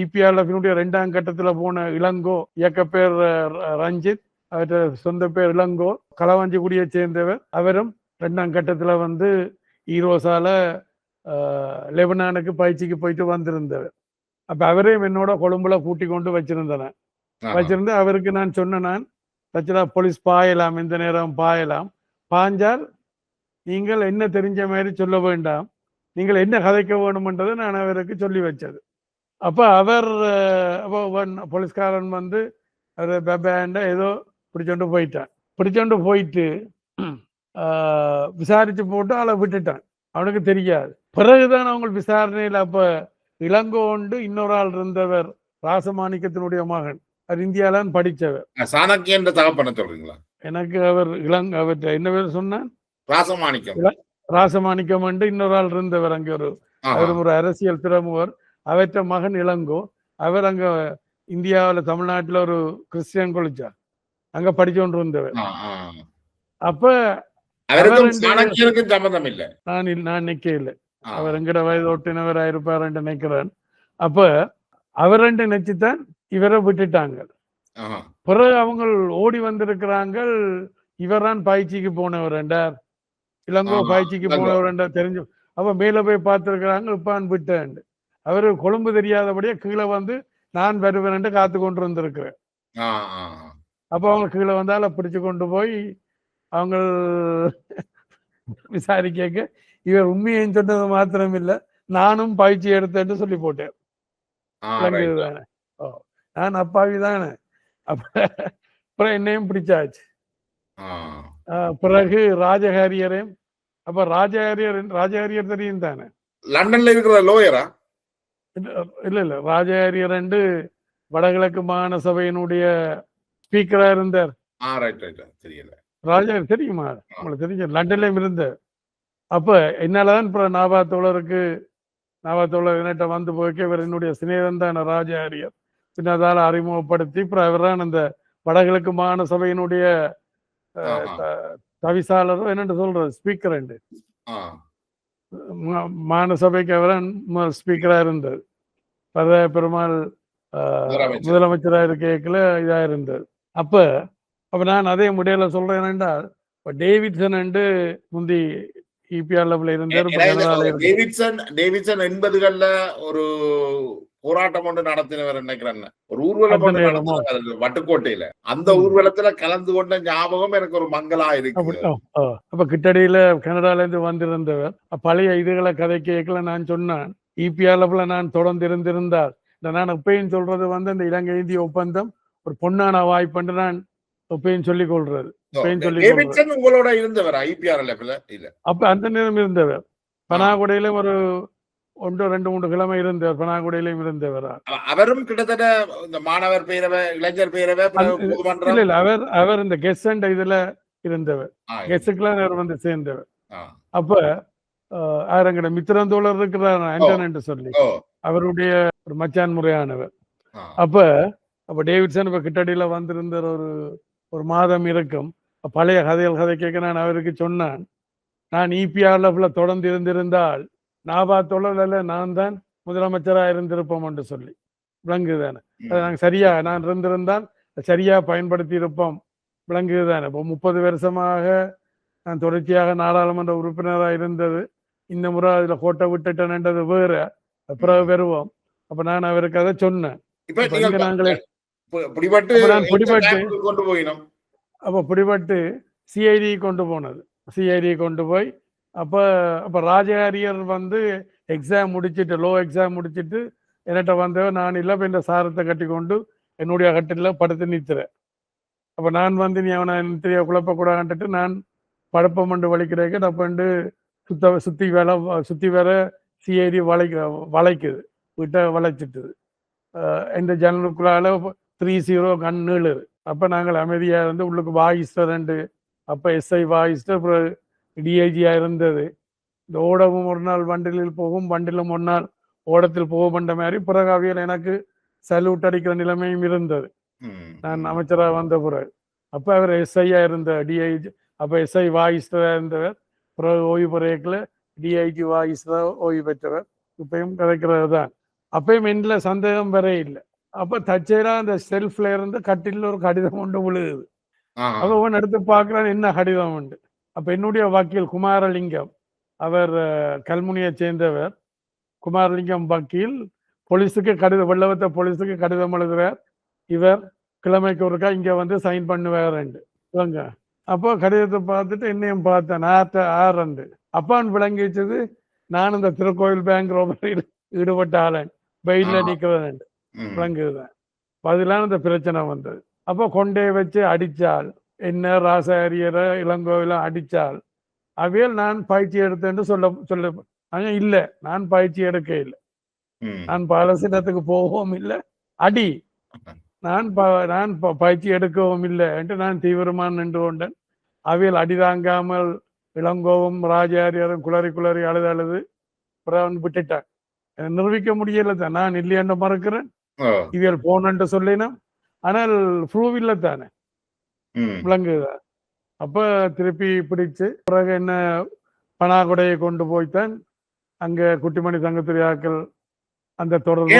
இபிஆர்எஃப்னுடைய 2ஆம் கட்டத்துல போன இளங்கோ, இயக்க பேர் ரஞ்சித், அவற்ற சொந்த பேர் இளங்கோ, களவாஞ்சிக்குடியை சேர்ந்தவர். அவரும் 2ஆம் கட்டத்துல வந்து ஈரோசால லெபனானுக்கு பயிற்சிக்கு போயிட்டு வந்திருந்தவர். அப்ப அவரையும் என்னோட கொழும்புல கூட்டி கொண்டு வச்சிருந்து அவருக்கு நான் சொன்னேன், போலீஸ் பாயலாம், இந்த நேரம் பாயலாம், பாஞ்சால் நீங்கள் என்ன தெரிஞ்ச மாதிரி சொல்ல வேண்டாம், நீங்கள் என்ன கதைக்க வேணுமென்றதை நான் அவருக்கு சொல்லி வச்சது. அப்போ அவர் அப்போ போலீஸ்காரன் வந்து அவர் பேண்ட ஏதோ பிடிச்சோண்டு போயிட்டான். பிடிச்சோண்டு போயிட்டு விசாரிச்சு போட்டு ஆளை விட்டுட்டான். அவனுக்கு தெரியாது. பிறகுதான் அவங்க விசாரணையில் அப்ப இளங்கோண்டு இன்னொரு ஆள் இருந்தவர் ராசமாணிக்கத்தினுடைய மகன். அவர் இந்தியாவில படிச்சவர். சாணக்கியன்ற தகப்பன சொல்றீங்களா? எனக்கு அவர் அவர் என்ன பேர் சொன்னான்? ராசமாணிக்கம். ராசமாணிக்கம் இன்னொரு ஆள் இருந்தவர் அங்கே அவர் ஒரு அரசியல் பிரமுகர். அவற்ற மகன் இளங்கோ. அவர் அங்க இந்தியாவில் தமிழ்நாட்டில் ஒரு கிறிஸ்டியன் கொலிச்சார். அங்க படிச்சு கொண்டு இருந்தவர். அப்ப சம்பந்தம் இல்லை. நான் நிக்க இல்லை. அவர் எங்கட வயது ஒட்டினவர் ஆயிருப்பார் என்று நினைக்கிறேன். அப்ப அவர் ரெண்டு நினைச்சுதான் இவரை விட்டுட்டாங்க. பிறகு அவங்க ஓடி வந்திருக்கிறாங்க. இவர்தான் பயிற்சிக்கு போனவர் என்றார். இளங்கோ பயிற்சிக்கு போனவர் என்றார் தெரிஞ்சு. அப்ப மேல போய் பார்த்திருக்கிறாங்க. இப்பான் விட்டேன். அவரு கொழும்பு தெரியாதபடியே கீழே வந்து நான் வருவேன் என்று காத்து கொண்டு வந்திருக்கிறேன். அப்ப அவங்க கீழே வந்தால பிடிச்சு கொண்டு போய் அவங்க விசாரிக்க இவர் உண்மையை சொன்னது மாத்திரம் இல்ல, நானும் பயிற்சி எடுத்தேன்னு சொல்லி போட்டேன். தானே நான் அப்பாவி தானே. அப்புறம் என்னையும் பிடிச்சாச்சு. பிறகு ராஜஹாரியரையும் அப்ப ராஜஹாரியர் தெரியும் தானே, லண்டன்ல இருக்கிற லோயரா? இல்ல ராஜஹாரியர் வடகிழக்கு மாகாண சபையினுடைய ஸ்பீக்கரா இருந்தார். ராஜா தெரியுமா உங்களுக்கு? தெரிஞ்ச லண்டன்லயும் இருந்த. அப்ப என்னாலதான் நாபாத்தோழருக்கு என்னட்ட வந்து போய்க்க இவர் என்னுடைய சிநேகன் தான் ராஜஹாரியர். பின்னதால அறிமுகப்படுத்தி அவர்தான் அந்த வடகிழக்கு மாகாண சபையினுடைய தவிசாளரோ என்னென்று சொல்றது ஸ்பீக்கர் மாகாண சபைக்கு அவரான் ஸ்பீக்கரா இருந்தது. பத பெருமாள் முதலமைச்சரா இருக்கைக்குள்ள இதா இருந்தது. அப்ப நான் அதே முடியல சொல்றேன் என்றால் டேவிட்சன் முந்தி இபிஆர் லெவல்ல இருந்தார். டேவிட்சன் 80கள்ல ஒரு போராட்டம் ஒன்று நடத்தினவர் நினைக்கிறேன். ஒரு ஊர்வலம் வட்டுக்கோட்டையில. அந்த ஊர்வலத்துல கலந்து கொண்ட ஞாபகம் எனக்கு ஒரு மங்களா இருக்கு. அப்ப கிட்டடியில கனடால இருந்து வந்திருந்தவர். பழைய இதுகளை கதை கேட்கல. நான் சொன்னேன் இபிஆர் லெவல்ல நான் தொடர்ந்து இருந்திருந்தால் நான் இப்பயும் சொல்றது இந்த இலங்கை இந்திய ஒப்பந்தம் ஒரு பொன்னான வாய்ப்பு நான் இப்பயும் சொல்லிக் கொள்றது. உங்களோட இருந்தவர் ஐபிஆர் லெவல்ல இல்ல? அப்ப அந்த நேரம் இருந்தவர். பனாகுடையிலும் ஒரு 1-2-3 கிழமை இருந்தவர். பனாகுடையிலும் இருந்தவர். அவரும் கிட்டத்தட்ட இந்த மாணவர் பேரவை, இளைஞர் பேரவை, இல்ல அவர் இந்த கெஸ்ட் இதுல இருந்தவர். கெஸ்டுக்குலாம் அவர் வந்து சேர்ந்தவர். அப்ப அவரங்கட மித்திரந்தோழர் இருக்கிறார் ஆண்டன் என்று சொல்லி அவருடைய ஒரு மச்சான் முறையானவர். அப்ப டேவிட்சன் இப்ப கிட்டடியில வந்திருந்த ஒரு மாதம் இருக்கும். பழைய கதை கேட்க நான் அவருக்கு சொன்னான், நான் இபிஆர் லெவல்ல தொடர்ந்து இருந்திருந்தால் நாபாத்தோழர்ல நான் தான் முதலமைச்சராக இருந்திருப்போம் என்று சொல்லி விளங்குதானே. நாங்க சரியா நான் இருந்திருந்தால் சரியா பயன்படுத்தி இருப்போம். விளங்குதானே. இப்போ 30 வருஷமாக நான் தொடர்ச்சியாக நாடாளுமன்ற உறுப்பினராக இருந்தது. இந்த முறை அதுல கோட்டை விட்டுட்டேன்ன்றது வேற. பிறகு வருவோம். அப்ப நான் அவருக்கு அதை சொன்னேன். பிடிபட்டு சிஐடி கொண்டு போனது. சிஐடி கொண்டு போய் அப்ப ராஜஹாரியர் எக்ஸாம் முடிச்சுட்டு லோ எக்ஸாம் முடிச்சுட்டு என்னட்ட வந்தவன் நான் இல்ல இந்த சாரத்தை கட்டி கொண்டு என்னுடைய கட்டில படுத்து நிறுத்துறேன். அப்ப நான் நீ அவனை தெரிய குழப்பக்கூடாதுன்ட்டு நான் பழப்பம் பண்ணு வலிக்கிறேன். அப்பண்டு சுத்தி வேற சிஐடி வளைக்குது. விட்ட வளைச்சிட்டுது. இந்த ஜன்னலுக்குள்ளால 30 கண் நீளுது. அப்ப நாங்கள் அமைதியா இருந்து உள்ளுக்கு வாயிஸ்டர் அப்ப எஸ்ஐ வாயிஸ்டர் டிஐஜியா இருந்தது. இந்த ஓடவும் ஒரு நாள் வண்டிலில் போகும், வண்டிலும் ஒரு நாள் ஓடத்தில் போகும் மாதிரி பிறகு அவையில் எனக்கு சல்யூட் அடிக்கிற நிலைமையும் இருந்தது. நான் அமைச்சராக வந்த பிறகு அப்ப அவர் எஸ்ஐயா இருந்த டிஐஜி. அப்ப எஸ்ஐ வாயிஸ்டரா இருந்தவர். பிறகு ஓய்வு பெறையக்குல டிஐஜி வாயிஸ்டரா ஓய்வு பெற்றவர். இப்பயும் கதைக்கிறது தான். அப்பயும் என்ல சந்தேகம் வர இல்லை. அப்ப தச்சேரா அந்த செல்ஃப்ல இருந்து கட்டில ஒரு கடிதம் ஒன்று விழுகுது. அப்ப ஒன்று எடுத்து பார்க்கிறான், என்ன கடிதம் உண்டு. அப்ப என்னுடைய வக்கீல் குமாரலிங்கம், அவர் கல்முனையை சேர்ந்தவர். குமாரலிங்கம் வக்கீல் போலீஸுக்கு கடிதம், வெள்ளவத்த போலீஸுக்கு கடிதம் எழுதுறார். இவர் கிழமைக்கு ஒருக்கா இங்க சைன் பண்ணுவார். இவங்க அப்போ கடிதத்தை பார்த்துட்டு என்னையும் பார்த்தேன். அப்பான்னு விளங்கிச்சது நான் இந்த திருக்கோயில் பேங்க் ரோபரியில் ஈடுபட்ட ஆளன் வெயில நிக்கிறேன் விளங்குதுதான். பதிலான இந்த பிரச்சனை வந்தது. அப்போ கொண்டே வச்சு அடிச்சால் என்ன ராசாரியரை இளங்கோவில அடிச்சால் அவையில் நான் பயிற்சி எடுத்தேன்னு சொல்ல இல்லை, நான் பயிற்சி எடுக்க இல்லை, நான் பாலசினத்துக்கு போகவும் இல்லை, அடி நான் பயிற்சி எடுக்கவும் இல்லை என்று நான் தீவிரமாக நின்று கொண்டேன். அவையில் அடி தாங்காமல் இளங்கோவும் ராஜாரியரும் குளறி அழுது அப்புறம் விட்டுட்டான். நிரூபிக்க முடியல தான், நான் இல்லையென்று மறுக்கிறேன். இவியல் போனன்ட்டு சொல்லினோம், ஆனால் ப்ரூவ் இல்லை தானே, விளங்குதான். அப்ப திருப்பி பிடிச்சு பிறகு என்ன பனாகுடையை கொண்டு போய்த்தான் அங்க குட்டிமணி தங்கத்துறையாக்கள் அந்த தொடர்பு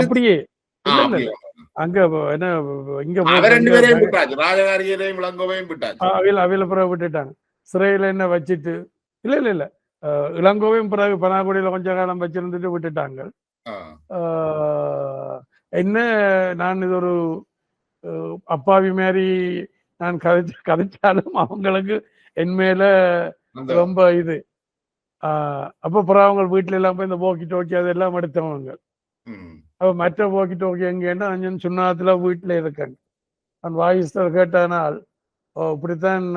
அப்படியே அங்க என்ன இங்க அவையில பிறகு விட்டுட்டாங்க. சிறையில என்ன வச்சுட்டு இல்ல இளங்கோவையும் பிறகு பனாகுடியில கொஞ்ச காலம் வச்சிருந்துட்டு விட்டுட்டாங்க. என்ன நான் இது ஒரு அப்பாவி மாதிரி நான் கதைச்சாலும் அவங்களுக்கு என் மேல ரொம்ப இது. அப்ப அப்புறம் அவங்க வீட்டுல எல்லாம் போய் இந்த போக்கி டோக்கி அதெல்லாம் எடுத்தவங்க. அப்ப மற்ற போக்கி டோக்கி எங்கன்னா அஞ்சன் சுண்ணாத்துல வீட்டுல இருக்கேன். நான் வாய்ஸ் கேட்டனால் இப்படித்தான்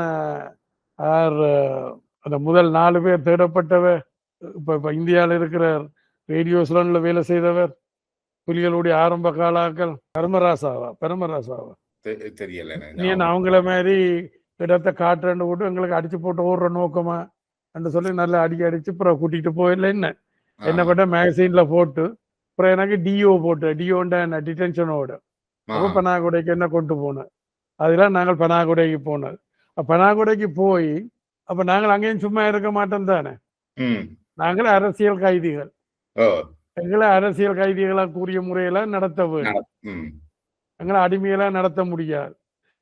அந்த முதல் 4 பேர் தேடப்பட்டவர் இப்ப இந்தியாவில் இருக்கிற ரேடியோ சுலன்ல வேலை செய்தவர் புலிகளுடைய ஆரம்ப காலாக்கள் பெருமராசாவா தெரியல. நீ அவங்கள மாதிரி இடத்தை காட்டுறேன்னு போட்டு எங்களுக்கு அடிச்சு போட்டு ஓடுற நோக்கமா என்று சொல்லி நல்லா அடிச்சு அப்புறம் கூட்டிட்டு போயிடல. என்ன கொண்ட மேகசீன்ல போட்டு அப்புறம் எனக்கு டிஓ போட்டு டிஓண்ட டிடென்ஷனோட அப்ப பனாகுடைக்கு என்ன கொண்டு போனேன். அதெல்லாம் நாங்கள் பனாகுடைக்கு போனது. பனாகுடைக்கு போய் அப்ப நாங்கள் அங்கேயும் சும்மா இருக்க மாட்டோம் தானே, நாங்கள் அரசியல் கைதிகள், எங்களை அரசியல் கைதிகளா கூறிய முறையில நடத்த வேண்டும், எங்களை அடிமையெல்லாம் நடத்த முடியாது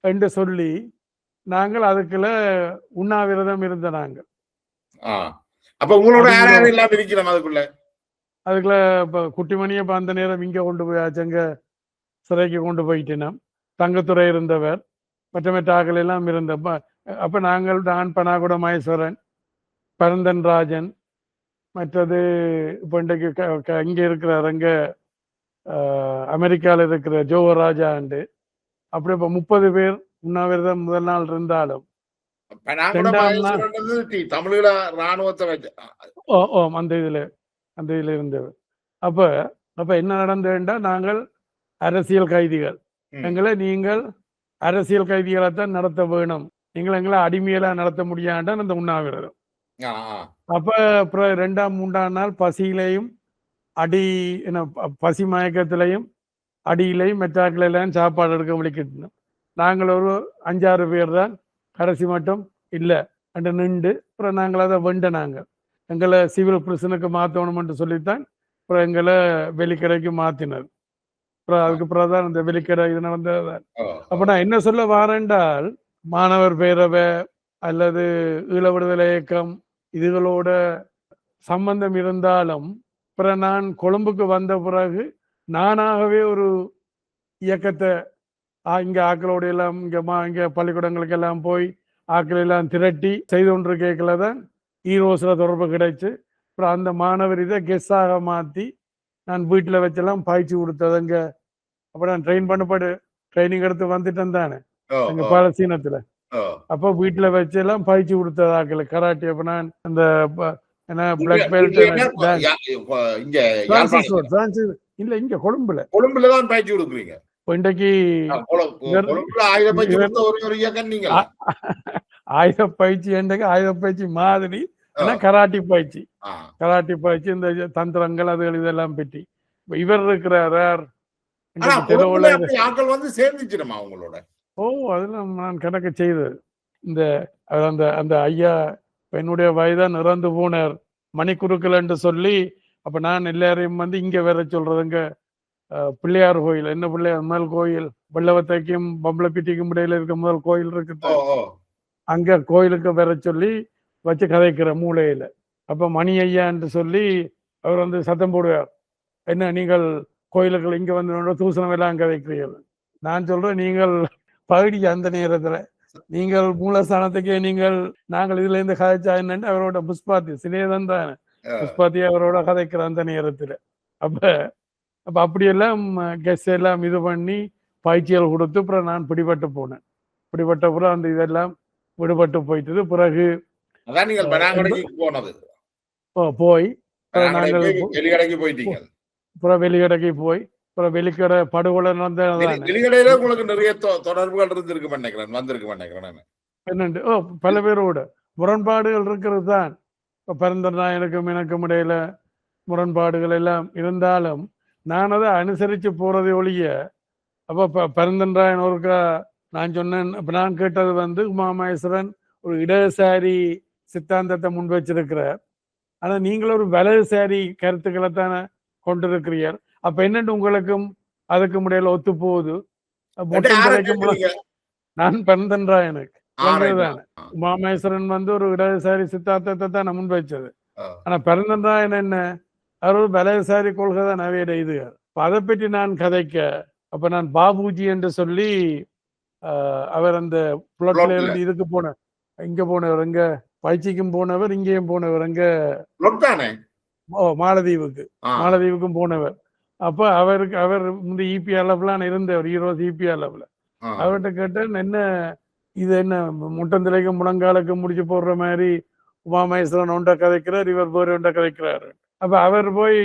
என்று சொல்லி நாங்கள் அதுக்குள்ள உண்ணாவிரதம் இருந்த நாங்கள். அதுக்குள்ள இப்ப குட்டிமணியை அந்த நேரம் இங்க கொண்டு போயாச்சு, அங்க சிறைக்கு கொண்டு போயிட்டேன். தங்கத்துறை இருந்தவர், மற்ற ஆக்கள் எல்லாம் இருந்தப்ப அப்ப நான் பனாகுட மகேஸ்வரன், பரந்தன் ராஜன், மற்றது இப்ப இன்றைக்கு இங்க இருக்கிறார் அங்க அமெரிக்கால இருக்கிற ஜோவராஜா அண்டு அப்படி இப்ப 30 பேர் உண்ணாவிரதம் முதல் நாள் இருந்தாலும் தமிழீழ ராணுவத்தை அந்த இதுல இருந்தவர். அப்ப என்ன நடந்ததுண்டா, நாங்கள் அரசியல் கைதிகள், எங்களை நீங்கள் அரசியல் கைதிகளைத்தான் நடத்த வேணும், எங்களை அடிமையில நடத்த முடியாண்டான் அந்த உண்ணாவிரதம். அப்ப அப்புறம் 2ஆம் 3ஆம் நாள் பசியிலையும் பசி மயக்கத்திலையும் அடியிலையும் மெட்டாக்கிலையும் சாப்பாடு எடுக்க விழிக்கிட்டோம். நாங்கள் ஒரு 5-6 பேர் தான் கடைசி மட்டும் இல்லை அண்டு நின்று அப்புறம் நாங்கள் அதை நாங்கள் எங்களை சிவில் பிரிசனுக்கு மாற்றணும்னு சொல்லித்தான் அப்புறம் எங்களை வெளிக்கரைக்கு மாற்றினர். அப்புறம் அதுக்கப்புறம் தான் இந்த வெளிக்கரை இது நடந்தது. அப்ப நான் என்ன சொல்ல வாரேன்றால், மாணவர் பேரவை அல்லது ஈழ விடுதலை இயக்கம் இதுகளோட சம்பந்தம் இருந்தாலும் அப்புறம் நான் கொழும்புக்கு வந்த பிறகு நானாகவே ஒரு இயக்கத்தை இங்க ஆக்களோட எல்லாம் இங்க பள்ளிக்கூடங்களுக்கு எல்லாம் போய் ஆக்கள் எல்லாம் திரட்டி செய்து கொண்டு கேட்கல தான் ஈரோஸ்ல தொடர்பு கிடைச்சு அப்புறம் அந்த மாணவர் இதை கெஸ்ஸாக மாற்றி நான் வீட்டில் வச்செல்லாம் பயிற்சி கொடுத்ததுங்க. அப்ப நான் ட்ரைனிங் எடுத்து வந்துட்டேன் தானே அங்க பாலஸ்தீனத்துல. அப்ப வீட்டுல வச்செல்லாம் பயிற்சி கொடுத்ததாக்கல கராட்டி. அப்ப நான் அந்த பிளாக் பெல்ட் இல்ல இங்க கொழும்புலதான் பயிற்சி கொடுக்குறீங்க. இன்றைக்கு ஆயுத பயிற்சி ஆயுத பயிற்சி மாதிரி கராட்டி பயிற்சி இந்த தந்திரங்கள் அது இதெல்லாம் பற்றி இவர் இருக்கிறார். அதெல்லாம் நான் கணக்கு செய்தது. இந்த அந்த ஐயா என்னுடைய வயதான் இறந்து போனார் மணிக்குறுக்கல் என்று சொல்லி அப்ப நான் எல்லாரையும் இங்க வேற சொல்றதுங்க பிள்ளையார் கோயில், என்ன பிள்ளையார் முதல் கோயில், வெள்ளவத்தைக்கும் பம்பளப்பிட்டிக்கும் இடையில இருக்க முதல் கோயில் இருக்கு, அங்க கோயிலுக்கு வேற சொல்லி வச்சு கதைக்கிற மூளையில. அப்ப மணி ஐயா என்று சொல்லி அவர் சத்தம் போடுவார், என்ன நீங்கள் கோயிலுக்கு இங்க வந்து தூசணம் எல்லாம் கதைக்கிறீர்கள். நான் சொல்றேன், நீங்கள் பகுடி அந்த நேரத்துல நீங்கள் மூலஸ்தானத்துக்கே நாங்கள் இதுல இருந்து கதைச்சா என்னன்னு அவரோட புஷ்பாத்தி சிலேதான் தானே புஷ்பாத்தி அவரோட கதைக்கிற அந்த நேரத்துல அப்ப அப்படியெல்லாம் கெஸ்ட் எல்லாம் இது பண்ணி பயிற்சிகள் கொடுத்து அப்புறம் நான் பிடிபட்டு போனேன். பிடிபட்ட பிறகு அந்த இதெல்லாம் விடுபட்டு போயிட்டது. பிறகு போய் நாங்கள் வெளிக்கடைக்கு போய் வெளிக்கடை படுகொலை வெளிக்கடையில உங்களுக்கு நிறைய தொடர்புகள் இருந்திருக்கு நினைக்கிறேன், வந்திருக்கு நினைக்கிறேன். என்னண்டு பல பேரோட முரண்பாடுகள் இருக்கிறது தான். பரந்தநாயனுக்கும் எனக்கும் இடையில முரண்பாடுகள் எல்லாம் இருந்தாலும் நான் அதை அனுசரிச்சு போறதை ஒழிய அப்ப பரந்தன்ராயன் ஒருக்கா நான் சொன்னேன். அப்ப நான் கேட்டது உமாமகேஸ்வரன் ஒரு இடதுசாரி சித்தாந்தத்தை முன் வச்சிருக்கிறார், ஆனா நீங்கள் ஒரு வலதுசாரி கருத்துக்களை தானே கொண்டிருக்கிறீர். அப்ப என்னன்னு உங்களுக்கும் அதுக்கும் இடையில ஒத்து போகுது. நான் பரந்தன்ராயனுக்கு உமாமகேஸ்வரன் ஒரு இடதுசாரி சித்தாந்தத்தை தான் முன் வச்சது. ஆனா பரந்தன்ராயன் என்ன அவர் ஒரு வலதுசாரி கொள்கை தான் அவையிட இது. அதை பற்றி நான் கதைக்க அப்ப நான் பாபுஜி என்று சொல்லி அவர் அந்த புலட்ல இருந்து இதுக்கு போன இங்க போனவர், எங்க பயிற்சிக்கும் போனவர், இங்கேயும் போனவர், எங்க மாலதீவுக்கும் போனவர். அப்ப அவர் இந்த இபி அளவுலாம் இருந்தவர், ஈரோஸ் இபி அளவுல. அவர்கிட்ட கேட்டேன், என்ன இது என்ன முட்டந்திலைக்கும் முழங்காலுக்கு முடிச்சு போடுற மாதிரி உமாமகேஸ்வரன் ஒன்றை கதைக்கிறார், இவர் போர் ஒன்றை கதைக்கிறாரு. அப்ப அவர் போய்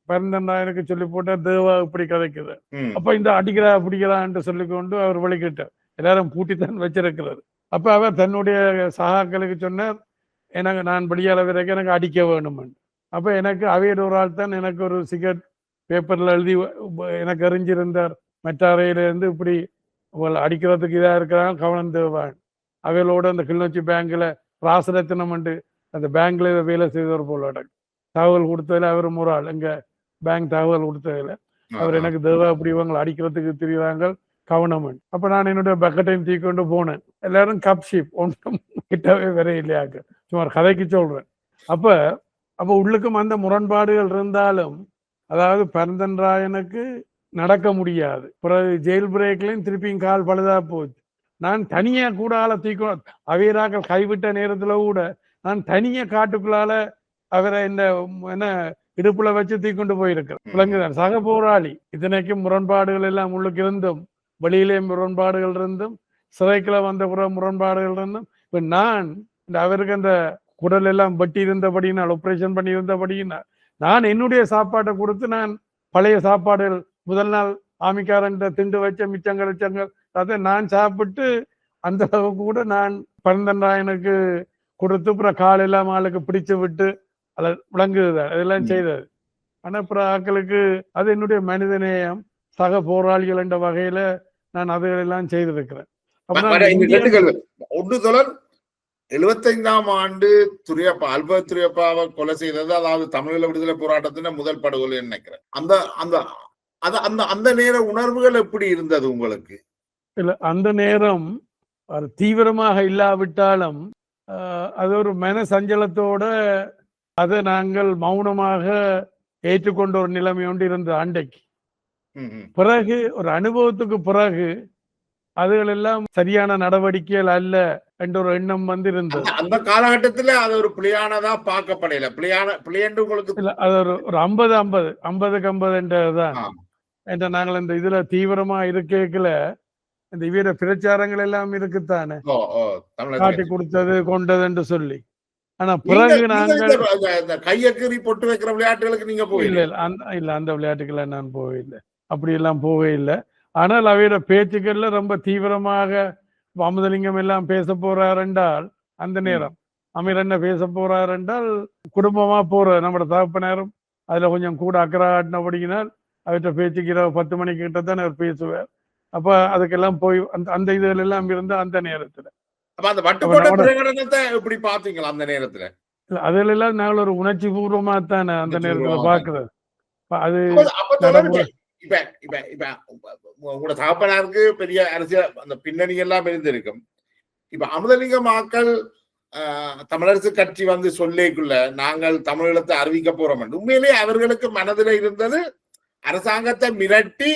பரந்தநாயனுக்கு சொல்லி போட்ட தேவா இப்படி கதைக்குது, அப்ப இந்த அடிக்கிறா பிடிக்கிறான்னு சொல்லிக்கொண்டு அவர் வழிகிட்டார். எல்லாரும் பூட்டித்தான் வச்சிருக்கிறார். அப்ப அவர் தன்னுடைய சகாக்களுக்கு சொன்னார், எனக்கு நான் வெளியால வரைக்கும் எனக்கு அடிக்க வேணும். அப்ப எனக்கு அவையோட ஒரு ஆள் தான் எனக்கு ஒரு சிகரெட் பேப்பர்ல எழுதி எனக்கு அறிஞ்சிருந்தார். மற்ற அறையில இருந்து இப்படி அடிக்கிறதுக்கு இதா இருக்கிறாங்க, கவனம் தேவான். அவையோட அந்த கிளிநொச்சி பேங்க்ல ராசரத்தினம் அந்த பேங்க்ல வேலை செய்தவர் போல தகவல் கொடுத்ததுல அவரும் ஒரு ஆள், எங்க பேங்க் தகவல் கொடுத்ததுல அவர் எனக்கு தேவா அப்படி இவங்களை அடிக்கிறதுக்கு தெரியுறாங்க, கவனம். அப்ப நான் என்னுடைய பக்கெட்டையும் தூக்கொண்டு போனேன். எல்லாரும் கப் ஷீப் ஒன்றும் கிட்டவே வர இல்லையாக்கு, சுமார் கதைக்கு சொல்றேன். அப்ப உள்ளுக்கும் அந்த முரண்பாடுகள் இருந்தாலும், அதாவது பரந்தன்ராயனுக்கு நடக்க முடியாது. பிறகு ஜெயில் பிரேக்லையும் திருப்பியும் கால் பழுதா போச்சு. நான் தனியா கூட ஆளை தூக்க அவையராக்கள் கைவிட்ட நேரத்துல கூட நான் தனியா காட்டுக்குள்ளால அவரை என்ன இடுப்புல வச்சு தூக்கொண்டு போயிருக்கிறேன். விளங்குதான் சக போராளி. இத்தனைக்கும் முரண்பாடுகள் எல்லாம் உள்ளுக்கு இருந்தும், வெளியிலே முரண்பாடுகள் இருந்தும், சிறைக்குள்ள வந்த முரண்பாடுகள் இருந்தும், இப்ப நான் அவருக்கு அந்த குடல் எல்லாம் வெட்டி இருந்தபடினால், ஆப்ரேஷன் பண்ணி இருந்தபடினால், நான் என்னுடைய சாப்பாட்டை கொடுத்து நான் பழைய சாப்பாடுகள் முதல் நாள் ஆமிக்காரன் திண்டு வச்ச மிச்சங்கள் அதை நான் சாப்பிட்டு அந்த அளவுக்கு கூட நான் பரந்தன்ராயனுக்கு கொடுத்து அப்புறம் காலெல்லாம் ஆளுக்கு பிடிச்சு விட்டு அதை விளங்குது அதெல்லாம் செய்தது. ஆனா அப்புறம் ஆக்களுக்கு அது என்னுடைய மனிதநேயம், சக போராளிகள் என்ற வகையில நான் அதையெல்லாம் செய்திருக்கிறேன். 75ஆம் ஆண்டு அல்பர்ட் துரியப்பாவை கொலை செய்தது, அதாவது தமிழீழ விடுதலை போராட்டத்தின் முதல் படுகொலை நினைக்கிறேன். அந்த நேர உணர்வுகள் எப்படி இருந்தது உங்களுக்கு? இல்ல, அந்த நேரம் தீவிரமாக இல்லாவிட்டாலும் அது ஒரு மன சஞ்சலத்தோட அதை நாங்கள் மௌனமாக ஏற்றுக்கொண்ட ஒரு நிலைமை ஒன்று இருந்தது அண்டைக்கு. பிறகு ஒரு அனுபவத்துக்கு பிறகு அதுகள் எல்லாம் சரியான நடவடிக்கைகள் அல்ல என்ற ஒரு எண்ணம் இருந்தது. அந்த காலகட்டத்தில் அது ஒரு பிள்ளையானதா பார்க்கப்படல. பிள்ளையாண்டு உங்களுக்கு இல்ல, அது ஒரு 50-50 என்றதுதான். என்ற நாங்கள் இந்த இதுல தீவிரமா இருக்கல, இந்த இவர பிரச்சாரங்கள் எல்லாம் இருக்குத்தானே, காட்டி கொடுத்தது கொண்டது என்று சொல்லி. ஆனா பிறகு நாங்கள் கையக்கறி பொட்டு வைக்கிற விளையாட்டுகளுக்கு நீங்க போயில? இல்ல, அந்த விளையாட்டுகளை நான் போகவில்லை, அப்படி எல்லாம் போகவில்லை. ஆனால் அவையோட பேச்சுக்கள்ல ரொம்ப தீவிரமாக அமுதலிங்கம் எல்லாம் பேச போறார் என்றால், அந்த நேரம் அமீர் என்ன பேச போறார் என்றால் குடும்பமா போற நம்மளோட தகப்பனாரும் அதுல கொஞ்சம் கூட அக்கறை காட்டினபடியினால் அவற்றை பேச்சுக்கு 10 மணிக்கு கிட்ட தான் அவர் பேசுவார். அப்ப அதுக்கெல்லாம் போய் அந்த இதுல எல்லாம் இருந்து அந்த நேரத்துல எப்படி பாத்தீங்களா? அந்த நேரத்துல அதுல எல்லாம் நாங்கள் ஒரு உணர்ச்சி பூர்வமா தானே அந்த நேரத்துல பாக்குறது. அது இப்ப உங்களோட தகப்பனாருக்கு பெரிய அரசியல் அந்த பின்னணி எல்லாம் இருந்திருக்கும். இப்ப அமுதலிங்கமாக்கள் தமிழரசு கட்சி சொல்லிக்குள்ள நாங்கள் தமிழீழத்தை அறிவிக்க போறோம் என்று உண்மையிலேயே அவர்களுக்கு மனதில் இருந்தது அரசாங்கத்தை மிரட்டி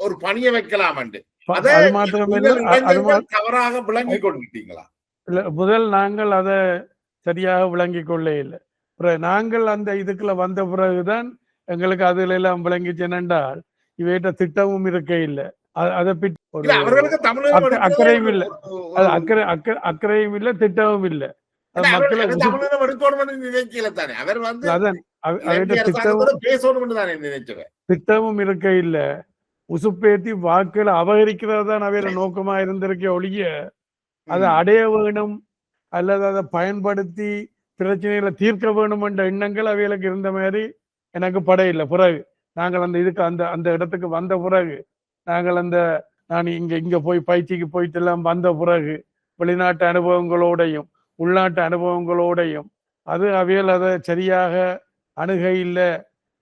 ஒரு பணியை வைக்கலாம் என்று. அதை அது மாத்திரமில்ல நீங்கள் இளைஞர்கள் தவறாக விளங்கி கொண்டுட்டீங்களா? இல்ல, முதல் நாங்கள் அதை சரியாக விளங்கிக் கொள்ள இல்லை. நாங்கள் அந்த இதுக்குள்ள வந்த பிறகுதான் எங்களுக்கு அதுல எல்லாம் விளங்கிச்சு. என்னென்றால் இவையிட்ட திட்டமும் இருக்க இல்லை. அதை பற்றி ஒரு இல்ல அவர்களுக்கு தமிழகம் எடுக்கிறதே அக்கறையும் இல்லை. அது ஒரு அக்கறையும் இல்லை, திட்டமும் இல்லை. அது இல்ல, மக்களை அவர் தமிழகம் எடுக்கணும்னு நினைக்கல தானே. அவர் வந்து அதான் இலங்கை அவையிட்ட அரசாங்கத்தோட பேசணும்னு தானே நினைச்சவர். திட்டமும் இருக்க இல்லை. உசுப்பேத்தி வாக்குகளை அபகரிக்கிறது தான் அவையில நோக்கமா இருந்திருக்க ஒழிய அதை அடைய வேணும் அல்லது அதை பயன்படுத்தி பிரச்சனைகளை தீர்க்க வேணும் என்ற எண்ணங்கள் அவைகளுக்கு இருந்த மாதிரி எனக்கு படையில்லை. பிறகு நாங்கள் அந்த இதுக்கு அந்த இடத்துக்கு வந்த பிறகு நாங்கள் நான் இங்க போய் பயிற்சிக்கு போயிட்டு எல்லாம் வந்த பிறகு வெளிநாட்டு அனுபவங்களோடையும் உள்நாட்டு அனுபவங்களோடையும் அது அவையில் அதை சரியாக அணுக இல்லை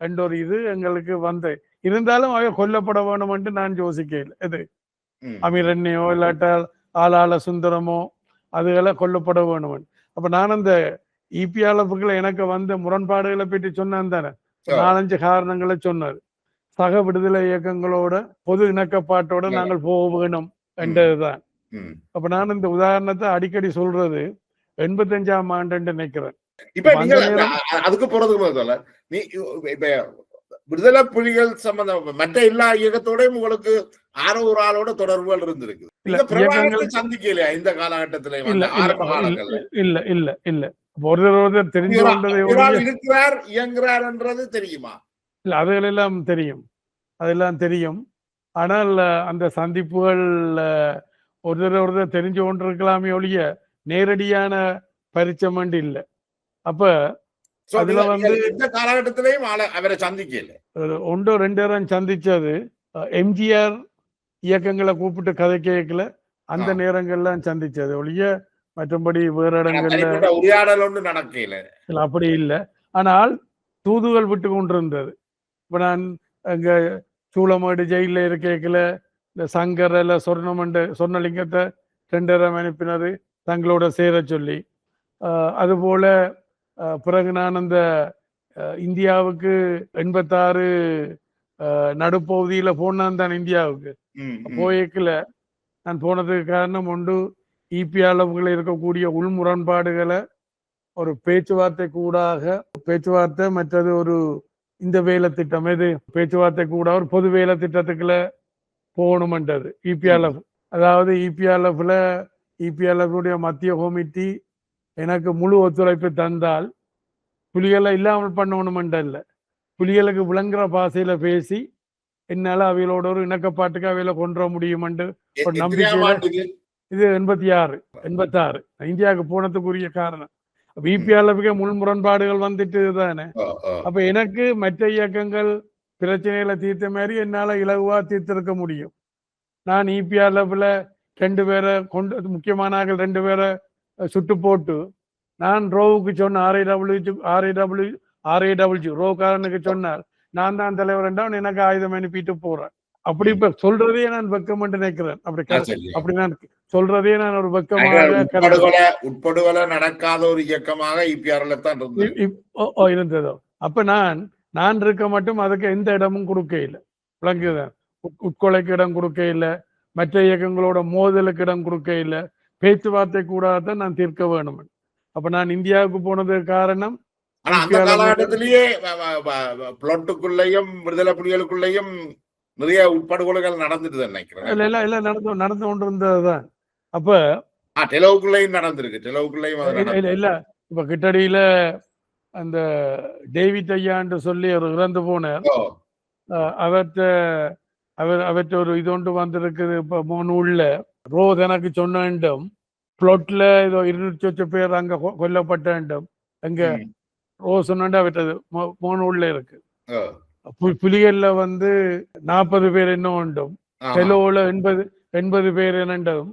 என்ற ஒரு இது எங்களுக்கு வந்து இருந்தாலும் அவை கொல்லப்பட வேணும் என்று நான் யோசிக்கல. இது அமீரண்யோ இல்லாட்டால் ஆளாள சுந்தரமோ அதுகளை கொல்லப்பட வேணும். அப்ப நான் அந்த இபிஆர்எஃப்களை எனக்கு வந்த முரண்பாடுகளை பற்றி சொன்னேன் தானே. 4-5 காரணங்களை சொன்னார். சக விடுதலை இயக்கங்களோட பொது இணக்கப்பாட்டோட நாங்கள் போக வேணும் என்றதுதான். அப்ப நான் இந்த உதாரணத்தை அடிக்கடி சொல்றது 85ஆம் ஆண்டு நினைக்கிறேன். இப்ப நீங்க அதுக்கு போறதுக்கு முதல்ல நீ இப்ப விடுதலை புலிகள் சம்பந்தம் மற்ற எல்லா இயக்கத்தோடையும் உங்களுக்கு ஒரு ஆளோட தொடர்புகள் இருந்திருக்கு. சந்திக்கலையா இந்த காலகட்டத்தில? இல்ல இல்ல இல்ல ஒருத்தர் தெரிஞ்சு இருக்கிறார் இயங்குறார் என்றது தெரியுமா? இல்ல அதுகளெல்லாம் தெரியும், அதெல்லாம் தெரியும். ஆனால் அந்த சந்திப்புகள் ஒருத்தர் தெரிஞ்சு கொண்டிருக்கலாமே ஒழிய நேரடியான பரிச்சயம் இல்லை. அப்ப அதுல வந்து இந்த காலகட்டத்திலையும் அவரை சந்திக்கல. 1-2 நேரம் சந்திச்சது. எம்ஜிஆர் இயக்கங்களை கூப்பிட்டு கதை கேட்கல அந்த நேரங்கள்லாம் சந்திச்சது ஒழிய மற்றபடி வேற இடங்கள்ல உரையாடல் ஒன்று நடக்கல. அப்படி இல்லை. ஆனால் தூதுகள் விட்டு கொண்டிருந்தது. இப்ப நான் அங்க சூளமேடு ஜெயில இருக்கல இந்த சங்கர் இல்ல சொர்ணலிங்கத்தை 2 நேரம் அனுப்பினது தங்களோட சேர சொல்லி. அதுபோல பிறகு நான் அந்த இந்தியாவுக்கு 86 நடுப்பகுதியில போனான் தான். இந்தியாவுக்கு போய்க்கல நான் போனதுக்கு காரணம் ஒன்று இபிஆர்எஃப்கள் இருக்கக்கூடிய உள் முரண்பாடுகளை ஒரு பேச்சுவார்த்தை மற்றது ஒரு இந்த வேலை திட்டம் எது பேச்சுவார்த்தை கூட ஒரு பொது வேலை திட்டத்துக்குள்ள போகணும்ன்றது இபிஆர்எஃப். அதாவது இபிஆர்எஃப் மத்திய கமிட்டி எனக்கு முழு ஒத்துழைப்பு தந்தால் புலிகளை இல்லாமல் பண்ணணுமென்ற இல்லை, புலிகளுக்கு விளங்குற பாசையில பேசி என்னால அவைகளோட ஒரு இணக்கப்பாட்டுக்கு அவையில கொண்டு முடியும் என்று ஒரு நம்பிக்கையில. இது 86 இந்தியாவுக்கு போனதுக்குரிய காரணம். இபிஆர்எஃப்க்கு முள் முரண்பாடுகள் வந்துட்டு தானே. அப்ப எனக்கு மற்ற இயக்கங்கள் பிரச்சனைகளை தீர்த்த மாதிரி என்னால இலகுவா தீர்த்திருக்க முடியும். நான் இபிஆர்எஃப்ல 2 பேரை கொண்டு முக்கியமான 2 பேரை சுட்டு போட்டு நான் ரோவுக்கு சொன்ன RAW ரோக்காரனுக்கு சொன்னார் நான் தான் தலைவர் என்றால் எனக்கு ஆயுதம் அனுப்பிட்டு போறேன். அப்படி இப்ப சொல்றதே நான் வெக்கம் என்று நினைக்கிறேன். அப்படி நான் சொல்றதே நான் ஒரு வெக்கமாக உட்படுகொலை நடக்காத ஒரு இயக்கமாக இருந்ததோ. அப்ப நான் இருக்க மட்டும் அதுக்கு எந்த இடமும் கொடுக்க இல்லை. விளங்குதான் உட்கொலைக்கு இடம் கொடுக்க இல்லை, மற்ற இயக்கங்களோட மோதலுக்கு இடம் கொடுக்க இல்லை, பேச்சுவார்த்தை கூடாதான் நான் தீர்க்க வேணும். அப்ப நான் இந்தியாவுக்கு போனதுக்கு காரணம் காலகட்டத்திலேயே பிளாட்டுக்குள்ளேயும் விடுதலை புலிகளுக்குள்ளேயும் நிறைய உட்படுகொலைகள் நடந்துட்டு நினைக்கிறேன். எல்லாம் நடந்து கொண்டு இருந்ததுதான். அப்ப டெலோவுக்குள்ளேயும் நடந்திருக்கு. டெலோவுக்குள்ளேயும் இல்ல இப்ப கிட்டடியில அந்த டேவிட் ஐயான்னு சொல்லி ஒரு இறந்து போனார். அவற்ற ஒரு இது ஒன்று வந்திருக்குது. இப்ப நூல்ல ரோஸ் எனக்கு சொன்ன வேண்டும் பிளாட்ல ஏதோ 200 பேர் அங்க கொல்லப்பட்ட வேண்டும் அங்க ரோஸ் சொன்னா அவற்றது நூல்ல இருக்கு. புலிகள்ல வந்து 40 பேர் என்ன வேண்டும், டெலோல 80 பேர் என்னண்டும்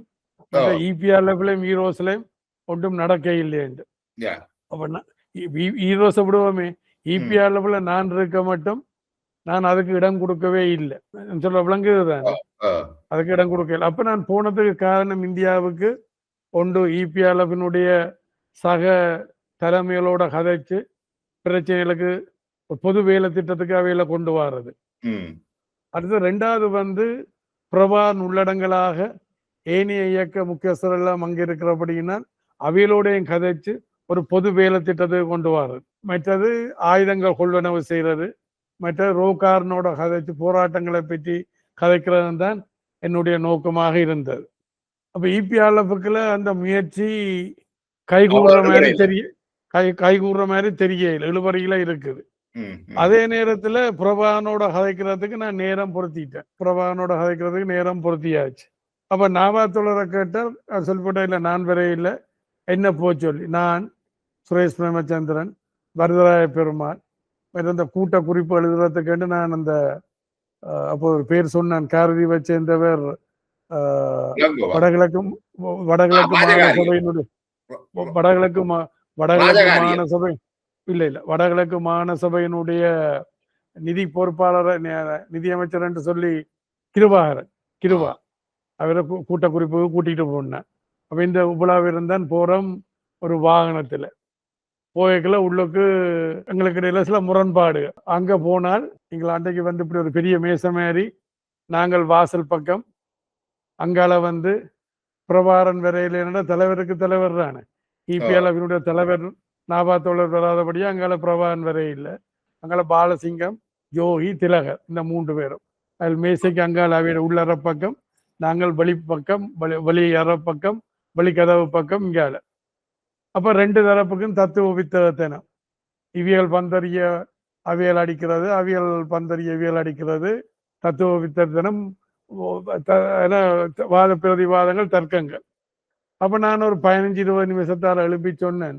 இபிஆர்எஃப்லயும் ஈரோஸ்லயும் ஒன்றும் நடக்க இல்லை என்று. அப்ப ஈரோஸை விடுவோமே, இபிஆர்எஃப்ல நான் இருக்க மட்டும் நான் அதுக்கு இடம் கொடுக்கவே இல்லை சொல்ல விளங்குதுதான். அதுக்கு இடம் கொடுக்கல. அப்ப நான் போனதுக்கு காரணம் இந்தியாவுக்கு ஒன்று இபிஆர்எஃப்னுடைய சக தலைமைகளோட கதைச்சு பிரச்சனைகளுக்கு பொது வேலை திட்டத்துக்கு அவையில கொண்டு வர்றது. அடுத்து 2வது வந்து பிரபான் உள்ளடங்களாக ஏனைய இயக்க முக்கியஸ்தர் எல்லாம் அங்க இருக்கிறபடியினால் அவைகளோடையும் கதைச்சு ஒரு பொது வேலை திட்டத்தை கொண்டு வர்றது. மற்றது ஆயுதங்கள் கொள்வனவு செய்யறது, மற்ற ரோகாரனோட கதைச்சு போராட்டங்களை பற்றி கதைக்கிறது தான் என்னுடைய நோக்கமாக இருந்தது. அப்ப இபிஆர்எஃப்ல அந்த முயற்சி கைகூடுற மாதிரி கைகூடுற மாதிரி தெரியல, இழுபறியில இருக்குது. அதே நேரத்துல பிரபானோட கதைக்கிறதுக்கு நான் நேரம் பொருத்திட்டேன். பிரபானோட கதைக்கிறதுக்கு நேரம் பொருத்தியாச்சு. அப்ப நாவாத்தோழரை கேட்டால் சொல்லிவிட்டேன், இல்லை நான் வரையில என்ன சொல்லி நான் சுரேஷ் பிரேமச்சந்திரன், வரதராய பெருமாள் அந்த கூட்ட குறிப்பு எழுதுறதுக்கு நான் அந்த அப்போ ஒரு பேர் சொன்னான், காரதீவை சேர்ந்தவர் வடகிழக்கு மாநசபையினுடைய வடகிழக்கு மாநசபை வடகிழக்கு மாநசபையினுடைய நிதி பொறுப்பாளர், நிதி அமைச்சர் என்று சொல்லி கிருபா அவரை கூட்ட குறிப்பு கூட்டிட்டு போனேன். அப்ப இந்த உபலாவிருந்தான் போறோம் ஒரு வாகனத்துல போய்க்கல. உள்ளுக்கு எங்களுக்கு இடையில சில முரண்பாடு. அங்க போனால் எங்களை அன்றைக்கு இப்படி ஒரு பெரிய மேசை மாதிரி நாங்கள் வாசல் பக்கம், அங்கால பிரபாரன் வரையில தலைவருக்கு தலைவர் தானே, இபிஎல்எஃபினுடைய தலைவர் நாபாத்தோழர் வராதபடியா அங்கால பிரபாரன் வரையில், அங்கால பாலசிங்கம், யோகி, திலகர், இந்த 3 பேரும். அதில் மேசைக்கு அங்கால அவையோட உள்ளற பக்கம், நாங்கள் வெளி பக்கம், வெளி அற பக்கம், வெளி கதவு பக்கம் இங்கால. அப்ப 2 தரப்புக்கும் தத்துவ வித்தகத்தனம். இவியல் பந்தறிய அவியல் அடிக்கிறது, அவியல் பந்தறிய இவியல் அடிக்கிறது, தத்துவ வித்தகத்தனம், வாத பிரதிவாதங்கள், தர்க்கங்கள். அப்ப நான் ஒரு 15-20 நிமிஷத்தால் எழுப்பி சொன்னேன்,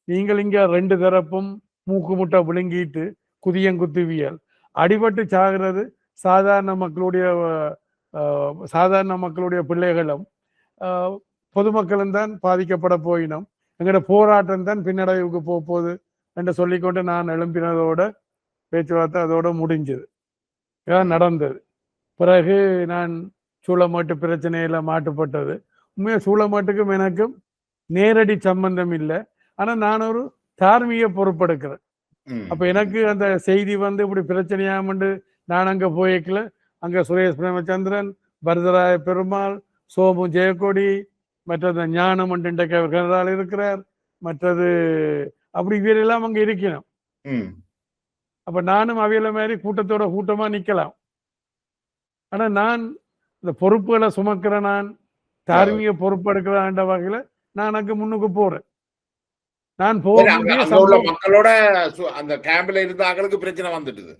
நீங்கள் இங்க 2 தரப்பும் மூக்கு முட்டை விழுங்கிட்டு குதியங்குத்துவியல், அடிபட்டு சாகிறது சாதாரண மக்களுடைய பிள்ளைகளும் பொதுமக்களும் தான் பாதிக்கப்பட போயினோம். எங்களோட போராட்டம் தான் பின்னடைவுக்கு போகுது என்று சொல்லிக்கொண்டு நான் எழுப்பினதோட பேச்சுவார்த்தை அதோட முடிஞ்சது. இதான் நடந்தது. பிறகு நான் சூளமேட்டு பிரச்சனையில மாட்டுப்பட்டது. உண்மையா சூளமேட்டுக்கும் எனக்கும் நேரடி சம்பந்தம் இல்லை. ஆனா நான் ஒரு தார்மீக பொறுப்பெடுக்கிறேன். அப்ப எனக்கு அந்த செய்தி இப்படி பிரச்சனையாமண்டு நான் அங்க போய்க்கல. அங்க சுரேஷ் பிரேமச்சந்திரன், வரதராய பெருமாள், சோமு ஜெயக்கொடி, மற்றது ஞானம் கனடால் இருக்கிறார், மற்றது அப்படி இவரெல்லாம் அங்க இருக்கணும். அப்ப நானும் அவையில மாதிரி கூட்டத்தோட கூட்டமா நிக்கலாம். ஆனா நான் இந்த பொறுப்புகளை சுமக்கிற, நான் தார்மீக பொறுப்பு எடுக்கிறான்ற வகையில நான் அங்க முன்னுக்கு போறேன். நான் மக்களோட அந்த கேம்ப்ல இருந்த ஆட்களுக்கு பிரச்சனை வந்துடுது.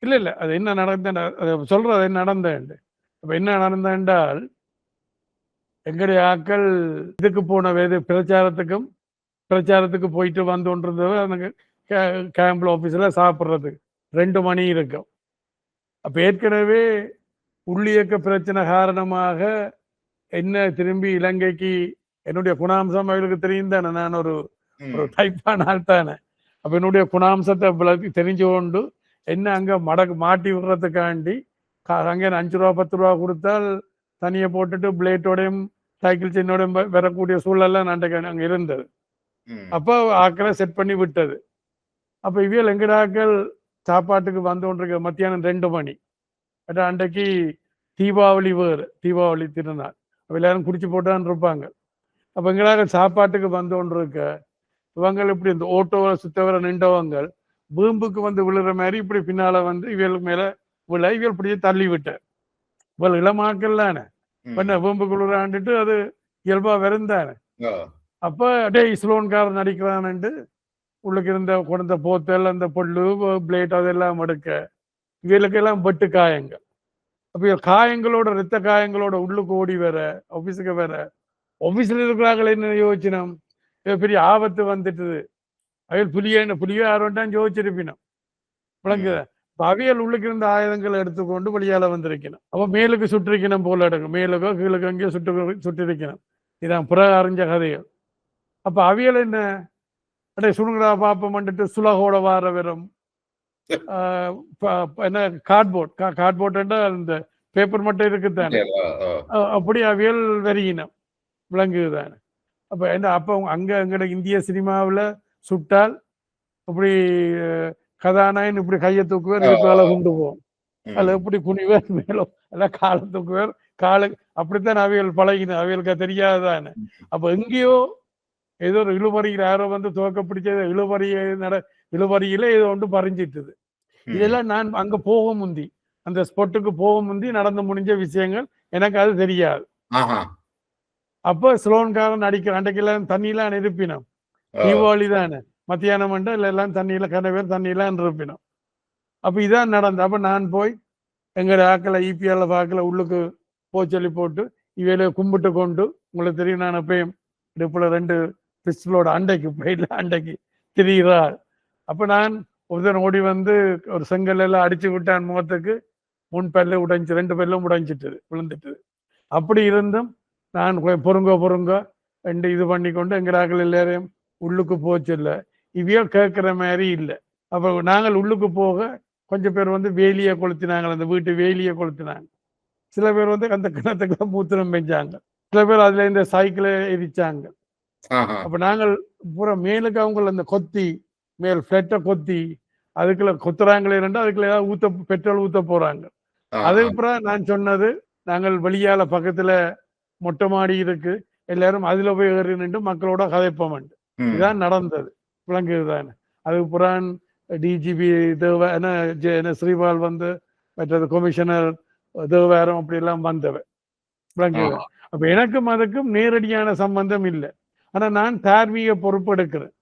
இல்ல அது என்ன நடந்த சொல்றது, என்ன நடந்தேன். அப்ப என்ன நடந்தால், எங்களுடைய ஆட்கள் இதுக்கு போன பிரச்சாரத்துக்கு போயிட்டு வந்தோன்றது அந்த கேம்ப்ல ஆபீஸ்ல சாப்பிட்றதுக்கு 2 மணி இருக்கும். அப்ப ஏற்கனவே உள்ளியக்க பிரச்சனை காரணமாக என்ன திரும்பி இலங்கைக்கு என்னுடைய குணாம்சம் அவர்களுக்கு தெரியும் தானே, நான் ஒரு டைப்பான ஆள் தானே. அப்ப என்னுடைய குணாம்சத்தை தெரிஞ்சு கொண்டு என்ன அங்க மாட்டி விடுறதுக்காண்டி அங்கே 5 ரூபா 10 ரூபா கொடுத்தால் தனியை போட்டுட்டு பிளேட்டோடையும் சைக்கிள் சின்னோடையும் வரக்கூடிய சூழல்லாம் அங்க இருந்தது. அப்போ ஆக்களை செட் பண்ணி விட்டது. அப்ப இவியல் எங்கட ஆக்கள் சாப்பாட்டுக்கு வந்தோன்றிருக்க மத்தியானம் 2 மணி. அன்றைக்கு தீபாவளி திருநாள். எல்லாரும் குடிச்சு போட்டான்னு இருப்பாங்க. அப்ப எங்களாக சாப்பாட்டுக்கு வந்தோன்றிருக்க இவங்க இப்படி இந்த ஓட்டோவை சுத்தவர நின்றவங்க வீம்புக்கு விழுற மாதிரி இப்படி பின்னால இவளுக்கு மேல விழ இவள் இப்படியே தள்ளி விட்டார். இவள் இளமாக்கல்லானே பண்ண வீம்புக்கு விழுறான்ட்டு அது இயல்பா வெறுந்தானே. அப்ப டே இஸ்லோன்காரன் நடிக்கிறான்ட்டு உள்ளுக்கு இருந்த கொண்ட போத்தல், அந்த பொல்லு, பிளேட் அதெல்லாம் எடுக்க இவளுக்கு எல்லாம் வெட்டு காயங்கள். அப்ப காயங்களோட ரத்த காயங்களோட உள்ளுக்கு ஓடி வேற ஆபீஸுக்கு வேற. ஆபீஸ்ல இருக்கிறாங்களே என்ன யோசிச்சினோம், பெரிய ஆபத்து வந்துட்டுது, அவையல் புலியோ யாரோட்டான் யோசிச்சிருப்பினோம் விளங்குத. அவையல் உள்ளுக்கு இருந்த ஆயுதங்களை எடுத்துக்கொண்டு வெளியால வந்திருக்கணும். அப்ப மேலுக்கு சுற்றிருக்கணும் போல எடுக்கும், மேலுக்கோ கீழுக்கு அங்கேயோ சுற்றிருக்கணும். இதான் புற அறிஞ்ச கதைகள். அப்ப அவியல் என்ன சுணுங்கடா பாப்பம் வந்துட்டு சுலகோட வார வெறும் என்ன கார்ட்போர்ட் இந்த பேப்பர் மட்டும் இருக்குத்தானே, அப்படி அவியல் வெறியினம் விளங்குதானே. அப்ப என்ன அப்ப அங்க இந்திய சினிமாவில் சுட்டால் அப்படி கதாநாயகன் இப்படி கையை தூக்குவார், இதுக்கு மேல கொண்டு போவோம். அதுல எப்படி குனிவர் மேலும் எல்லாம் காலத்துக்கு வேறு கால அப்படித்தான் அவியல் பழகின அவியலுக்கு தெரியாதானே. அப்ப எங்கேயோ ஏதோ ஒரு இழுபறியில் யாரோ வந்து துவக்க பிடிச்ச இழுபறியில ஏதோ ஒன்று பறிஞ்சிட்டுது. இதெல்லாம் நான் அங்க போக முந்தி அந்த ஸ்பாட்டுக்கு போக முந்தி நடந்து முடிஞ்ச விஷயங்கள் எனக்கு அது தெரியாது. அப்ப ஸ்லோன்காரன் அடிக்கிற அன்றைக்கெல்லாம் தண்ணியெல்லாம் நிரப்பினோம். தீபாவளி தானே மத்தியானம் இல்லை எல்லாம் தண்ணியில பேர் தண்ணியெல்லாம் நிரப்பினோம். அப்ப இதான் நடந்தது. அப்ப நான் போய் எங்க ஆக்களை இபிஎல்ல பார்க்கல உள்ளுக்கு சொல்லி போட்டு இவையில கும்பிட்டு கொண்டு உங்களுக்கு தெரியும் நான் எப்பயும் இடுப்புல 2 பிஸ்டலோட அண்டைக்கு போயிடல அண்டைக்கு திரிகிறாள். அப்ப நான் ஒருத்தன் ஓடி வந்து ஒரு செங்கல் எல்லாம் அடிச்சு விட்டான் முகத்துக்கு. முன்பல்ல உடைஞ்சு 2 பல்லும் உடைஞ்சிட்டு விழுந்துட்டு. அப்படி இருந்தும் நான் பொறுங்க ரெண்டு இது பண்ணி கொண்டு எங்கடாக்கள் எல்லாரையும் உள்ளுக்கு போச்சில்ல. இவையோ கேட்கிற மாதிரி இல்லை. அப்ப நாங்கள் உள்ளுக்கு போக கொஞ்சம் பேர் வந்து வேலியை கொளுத்தினாங்க, அந்த வீட்டு வேலியை கொளுத்தினாங்க. சில பேர் வந்து அந்த கிணத்துக்குள்ள மூத்திரம் பெஞ்சாங்க. சில பேர் அதுல இந்த சைக்கிளை எரிச்சாங்க. அப்ப நாங்கள் பூரா மேலுக்கு அவங்க அந்த கொத்தி மேல் பிளட்டை கொத்தி அதுக்குள்ள கொத்துறாங்களே அதுக்குள்ள ஏதாவது பெட்ரோல் ஊத்த போறாங்க. அதுக்கப்புறம் நான் சொன்னது நாங்கள் வெளியால பக்கத்துல மொட்டை மாடி இருக்கு, எல்லாரும் அதுல போய் ஏறி நின்று மக்களோட கதைப்போம். இதான் நடந்தது. விளங்குது தானே. அதுக்கு புறான் டிஜிபி ஸ்ரீபால் வந்து மற்றது கமிஷனர் தேவாரம் அப்படி எல்லாம் வந்தவன். விளங்குது. அப்ப எனக்கும் அதுக்கும் நேரடியான சம்பந்தம் இல்லை. ஆனா நான் தார்மீக பொறுப்பெடுக்கிறேன்.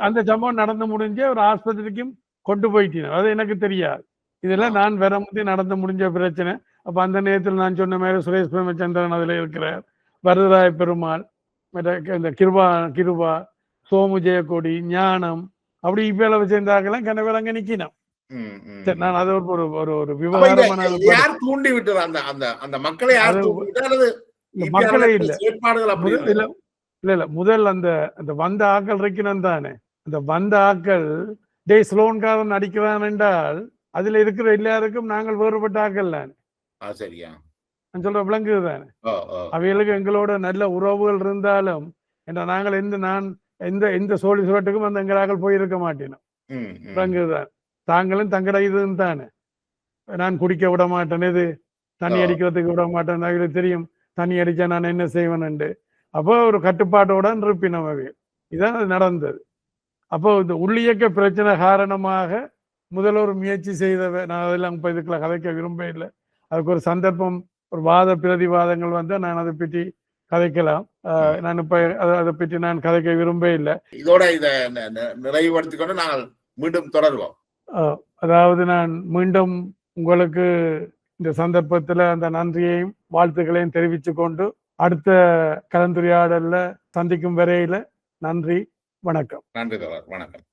அந்த சம்பவம் நடந்து முடிஞ்ச ஒரு ஆஸ்பத்திரிக்கும் கொண்டு போயிட்டேன். அது எனக்கு தெரியாது. இதெல்லாம் நான் வர முந்தி நடந்து முடிஞ்ச பிரச்சனை. அப்ப அந்த நேரத்தில் நான் சொன்ன மாதிரி சுரேஷ் பிரேமச்சந்திரன் அதுல இருக்கிறார், வரதராய பெருமாள், இந்த கிருபா சோமு ஜெயக்கொடி ஞானம் அப்படி இப்ப சேர்ந்தாக்கெல்லாம் கனவேல அங்க நிக்கணும். நான் அது ஒரு விவகாரமான தூண்டி விட்டது அந்த மக்களை மக்களே இல்ல முதல் அந்த வந்த ஆக்கள் இருக்கணும் தானே. அந்த வந்த ஆக்கள் டே ஸ்லோன்காரன் அடிக்கிறான் என்றால் அதுல இருக்கிற எல்லாருக்கும் நாங்கள் வேறுபட்ட ஆக்கள் தானே. சரியா நான் சொல்ற விளங்குது தானே. அவைகளுக்கு எங்களோட நல்ல உறவுகள் இருந்தாலும் நாங்கள் எந்த சோழி சுவட்டுக்கும் அந்த எங்களாக்கள் போயிருக்க மாட்டேனும். விளங்குதுதான். தாங்களும் தங்கட இதுன்னு தானே. நான் குடிக்க விட மாட்டேன், இது தண்ணி அடிக்கிறதுக்கு விட மாட்டேன். அவங்களுக்கு தெரியும் தண்ணி அடிச்சா நான் என்ன செய்வேன்னு. அப்போ ஒரு கட்டுப்பாட்டோட இருப்பினோம். இதான் நடந்தது. அப்போ இந்த உள்ளியக்க பிரச்சனை காரணமாக முதல்ல ஒரு முயற்சி செய்தவை. நான் அதெல்லாம் இப்போ இதுக்குள்ள கதைக்க விரும்ப இல்லை. அதுக்கு ஒரு சந்தர்ப்பம், ஒரு வாத பிரதிவாதங்கள் வந்து நான் அதை பற்றி கதைக்கலாம். நான் இப்ப அதை பற்றி நான் கதைக்க விரும்ப இல்லை. இதோட இதை நிறைவுபடுத்திக் கொண்டு நாங்கள் மீண்டும் தொடருவோம். அதாவது நான் மீண்டும் உங்களுக்கு இந்த சந்தர்ப்பத்துல அந்த நன்றியையும் வாழ்த்துக்களையும் தெரிவித்து கொண்டு அடுத்த கலந்துரையாடல்ல சந்திக்கும் வரையில நன்றி, வணக்கம். நன்றி, வணக்கம்.